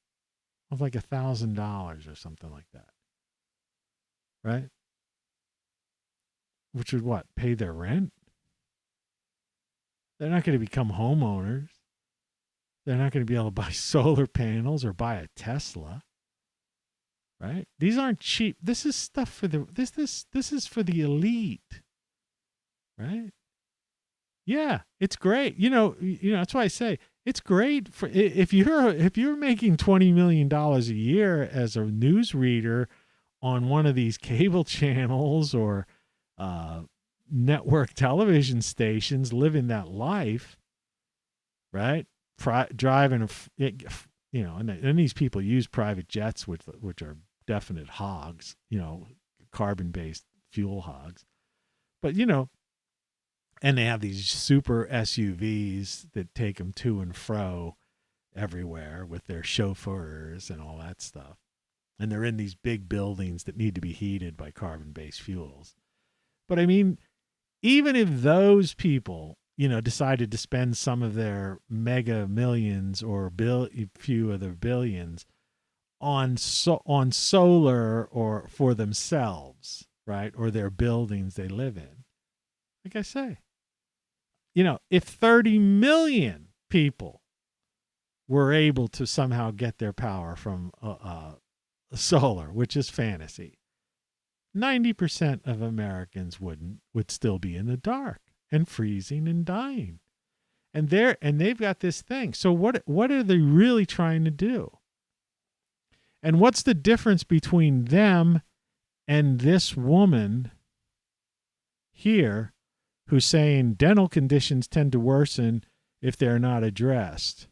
of like $1,000 or something like that. Right? Which would what? Pay their rent? They're not going to become homeowners. They're not going to be able to buy solar panels or buy a Tesla. Right? These aren't cheap. This is stuff for this is for the elite. Right? Yeah, it's great. That's why I say it's great for if you're making $20 million a year as a newsreader on one of these cable channels or network television stations, living that life, right? Driving, and these people use private jets, which are definite hogs, carbon-based fuel hogs. But, and they have these super SUVs that take them to and fro everywhere with their chauffeurs and all that stuff. And they're in these big buildings that need to be heated by carbon-based fuels. But I mean, even if those people, decided to spend some of their mega millions or few of their billions on solar or for themselves, right? Or their buildings they live in. Like I say, if 30 million people were able to somehow get their power from solar, which is fantasy, 90% of Americans would still be in the dark and freezing and dying. And they've got this thing. So what are they really trying to do? And what's the difference between them and this woman here who's saying dental conditions tend to worsen if they're not addressed?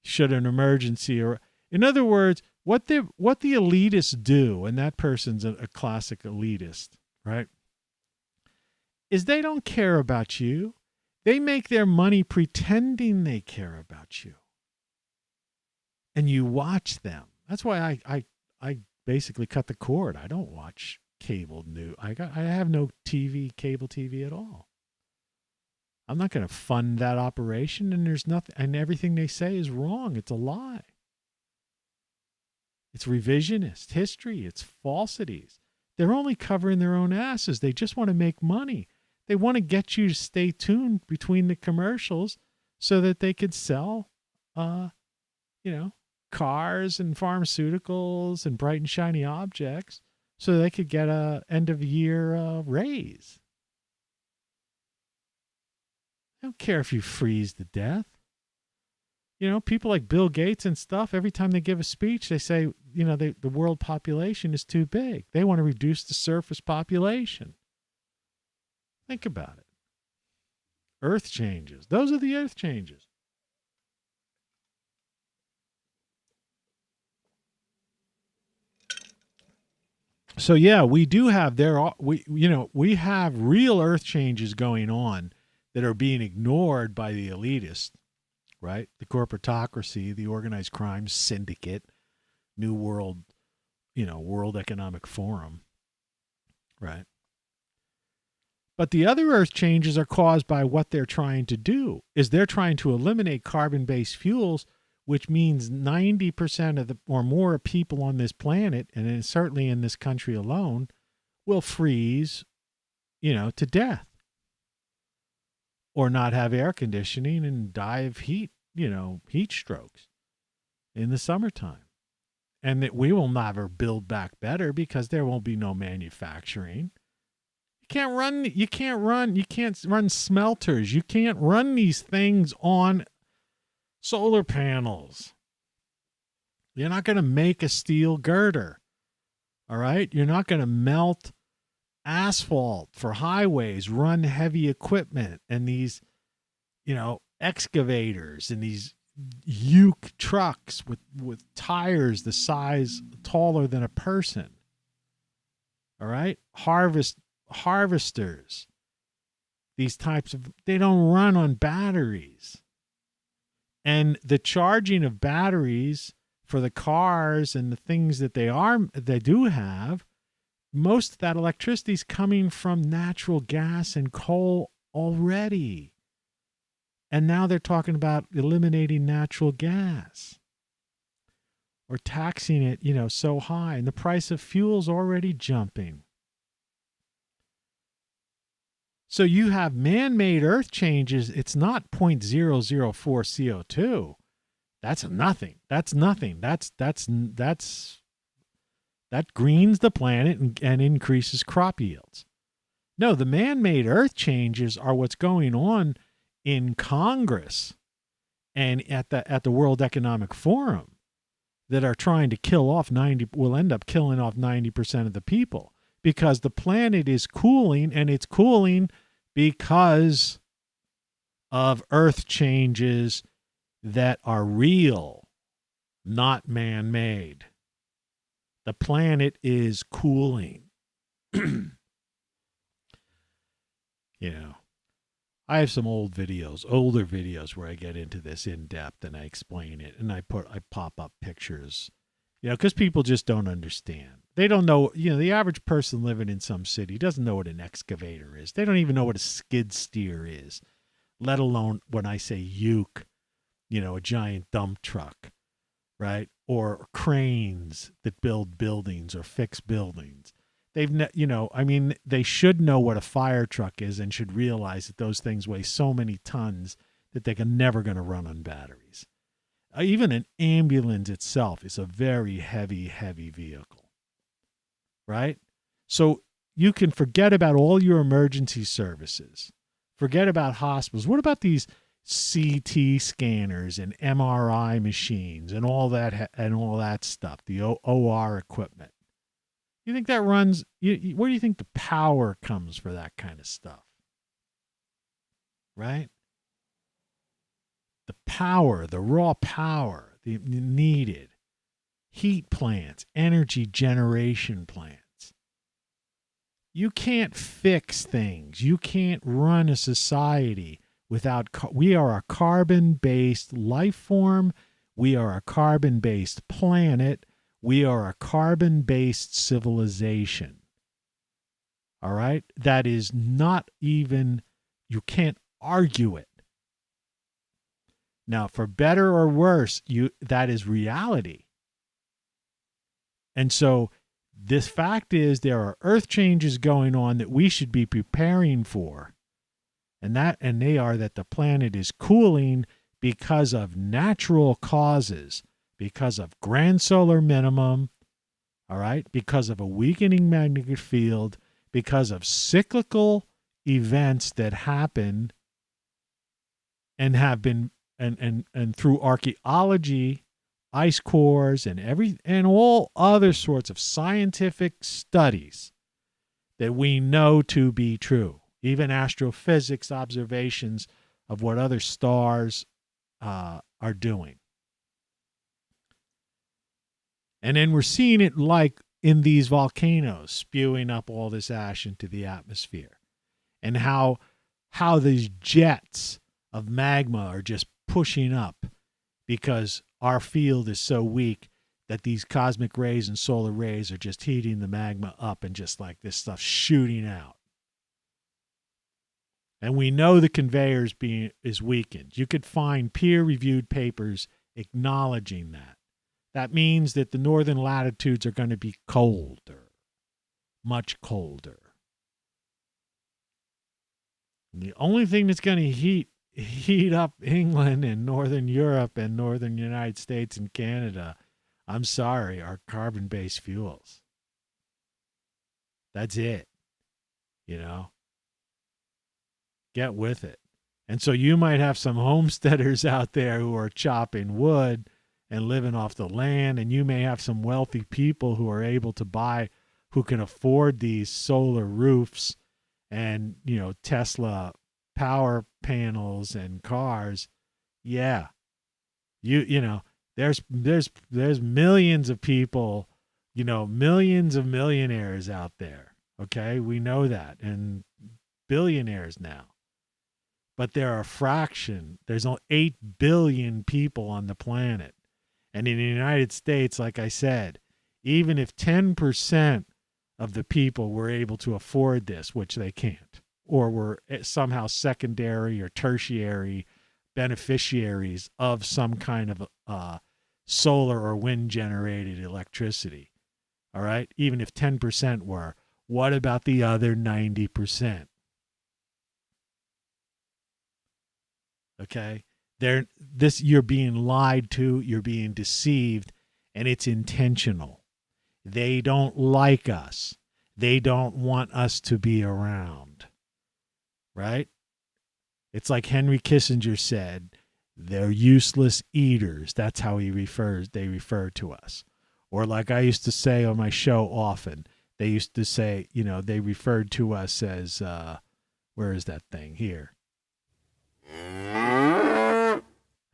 Should an emergency, or in other words, what the elitists do, and that person's a classic elitist, right? Is they don't care about you. They make their money pretending they care about you. And you watch them. That's why I basically cut the cord. I don't watch cable news. I have no cable TV at all. I'm not going to fund that operation, and there's nothing, and everything they say is wrong. It's a lie. It's revisionist history. It's falsities. They're only covering their own asses. They just want to make money. They want to get you to stay tuned between the commercials so that they could sell, cars and pharmaceuticals and bright and shiny objects so they could get a end of year raise. I don't care if you freeze to death. People like Bill Gates and stuff, every time they give a speech, they say, the world population is too big. They want to reduce the surface population. Think about it. Earth changes. Those are the earth changes. So yeah, we do have we have real earth changes going on that are being ignored by the elitists, right? The corporatocracy, the organized crime syndicate, New World, World Economic Forum, right? But the other earth changes are caused by what they're trying to do. Is they're trying to eliminate carbon-based fuels, which means 90% or more people on this planet, and certainly in this country alone, will freeze, to death. Or not have air conditioning and die of heat strokes in the summertime. And that we will never build back better because there won't be no manufacturing. You can't run smelters. You can't run these things on solar panels. You're not going to make a steel girder. All right? You're not going to melt asphalt for highways, run heavy equipment and these, excavators and these uke trucks with tires the size taller than a person. All right? Harvesters. These types they don't run on batteries. And the charging of batteries for the cars and the things that they do have, most of that electricity is coming from natural gas and coal already. And now they're talking about eliminating natural gas or taxing it, so high. And the price of fuel's already jumping. So you have man-made earth changes. It's not 0.004 CO2. That's nothing. That greens the planet and increases crop yields. No, the man-made earth changes are what's going on in Congress and at the World Economic Forum that are trying to will end up killing off 90% of the people because the planet is cooling, and it's cooling because of earth changes that are real, not man-made. The planet is cooling. I have some older videos where I get into this in depth and I explain it, and I pop up pictures, because people just don't understand. They don't know, the average person living in some city doesn't know what an excavator is. They don't even know what a skid steer is, let alone when I say uke, a giant dump truck, right? Or cranes that build buildings or fix buildings. They should know what a fire truck is and should realize that those things weigh so many tons that they're never going to run on batteries. Even an ambulance itself is a very heavy, heavy vehicle, right? So you can forget about all your emergency services. Forget about hospitals. What about these CT scanners and MRI machines and all that stuff, the OR equipment? You think that runs, where do you think the power comes for that kind of stuff? Right? The power, the raw power, the needed. Heat plants, energy generation plants. You can't fix things. You can't run a society without, we are a carbon-based life form. We are a carbon-based planet. We are a carbon-based civilization. All right? That is not even, you can't argue it. Now, for better or worse, that is reality. And so this fact is there are earth changes going on that we should be preparing for. And they are that the planet is cooling because of natural causes, because of grand solar minimum, all right, because of a weakening magnetic field, because of cyclical events that happen and have been and through archaeology, ice cores, and all other sorts of scientific studies that we know to be true. Even astrophysics observations of what other stars are doing. And then we're seeing it like in these volcanoes spewing up all this ash into the atmosphere. And how these jets of magma are just pushing up because our field is so weak that these cosmic rays and solar rays are just heating the magma up and just like this stuff shooting out. And we know the conveyor is weakened. You could find peer-reviewed papers acknowledging that. That means that the northern latitudes are going to be colder, much colder. And the only thing that's going to heat up England and northern Europe and northern United States and Canada, I'm sorry, are carbon-based fuels. That's it. You know? Get with it. And so you might have some homesteaders out there who are chopping wood and living off the land, and you may have some wealthy people who are able to buy, who can afford these solar roofs and, you know, Tesla power panels and cars. Yeah. You know, there's millions of people, you know, millions of millionaires out there. Okay? We know that. And billionaires now. But there are a fraction. There's only 8 billion people on the planet. And in the United States, like I said, even if 10% of the people were able to afford this, which they can't, or were somehow secondary or tertiary beneficiaries of some kind of solar or wind generated electricity, all right? Even if 10% were, what about the other 90%? Okay? You're being lied to, you're being deceived, and it's intentional. They don't like us. They don't want us to be around. Right? It's like Henry Kissinger said, they're useless eaters. That's how they refer to us. Or like I used to say on my show often, they used to say, you know, they referred to us as, where is that thing? Here.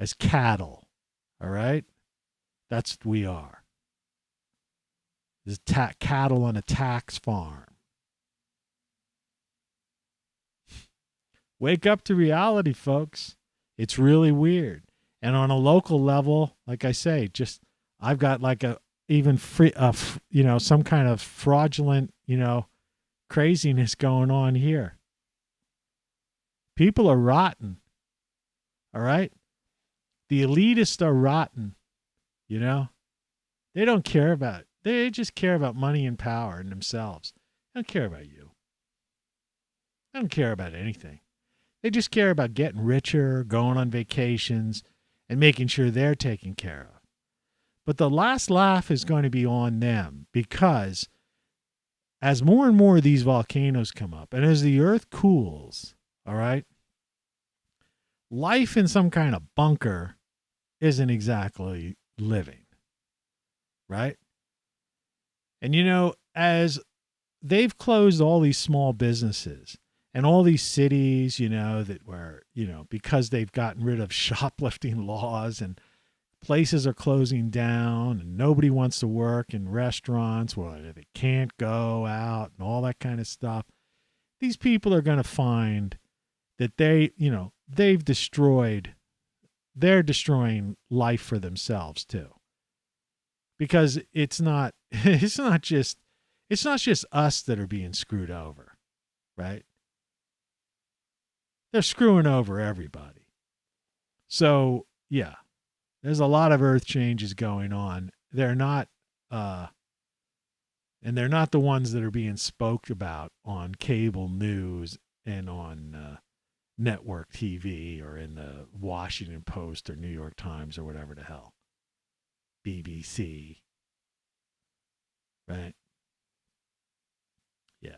As cattle, all right? That's what we are. There's cattle on a tax farm. Wake up to reality, folks. It's really weird. And on a local level, like I say, I've got like some kind of fraudulent, you know, craziness going on here. People are rotten, all right? The elitists are rotten, you know? They don't care about it. They just care about money and power and themselves. They don't care about you. They don't care about anything. They just care about getting richer, going on vacations, and making sure they're taken care of. But the last laugh is going to be on them because as more and more of these volcanoes come up and as the earth cools, all right, life in some kind of bunker isn't exactly living, right? And, you know, as they've closed all these small businesses and all these cities, you know, that were, you know, because they've gotten rid of shoplifting laws and places are closing down and nobody wants to work in restaurants where they can't go out and all that kind of stuff. These people are going to find that they're destroying life for themselves too. Because it's not just us that are being screwed over, right? they're screwing over everybody. So, yeah, there's a lot of earth changes going on. They're not, and they're not the ones that are being spoke about on cable news and on network TV or in the Washington Post or New York Times or whatever the hell. BBC. Right? Yeah.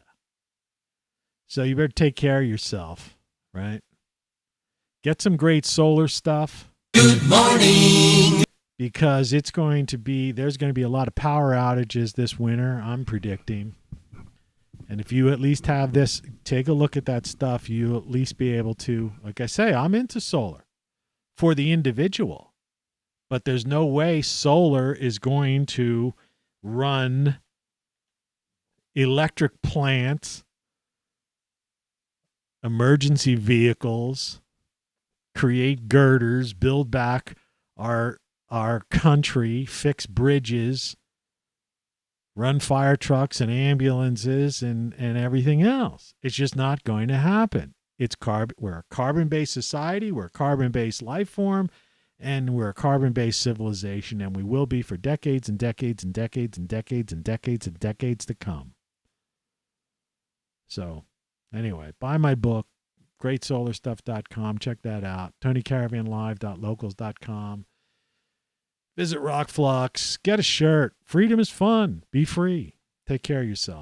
So you better take care of yourself, right? Get some great solar stuff.
Good morning.
Because there's going to be a lot of power outages this winter, I'm predicting. And if you at least have this, take a look at that stuff, you'll at least be able to, like I say, I'm into solar for the individual. But there's no way solar is going to run electric plants, emergency vehicles, create girders, build back our country, fix bridges, run fire trucks and ambulances and everything else. It's just not going to happen. We're a carbon-based society, we're a carbon-based life form, and we're a carbon-based civilization, and we will be for decades and decades and decades and decades and decades and decades to come. So, anyway, buy my book, greatsolarstuff.com. Check that out. TonyCaravanLive.locals.com. Visit ROCKFLUX. Get a shirt. Freedom is fun. Be free. Take care of yourself.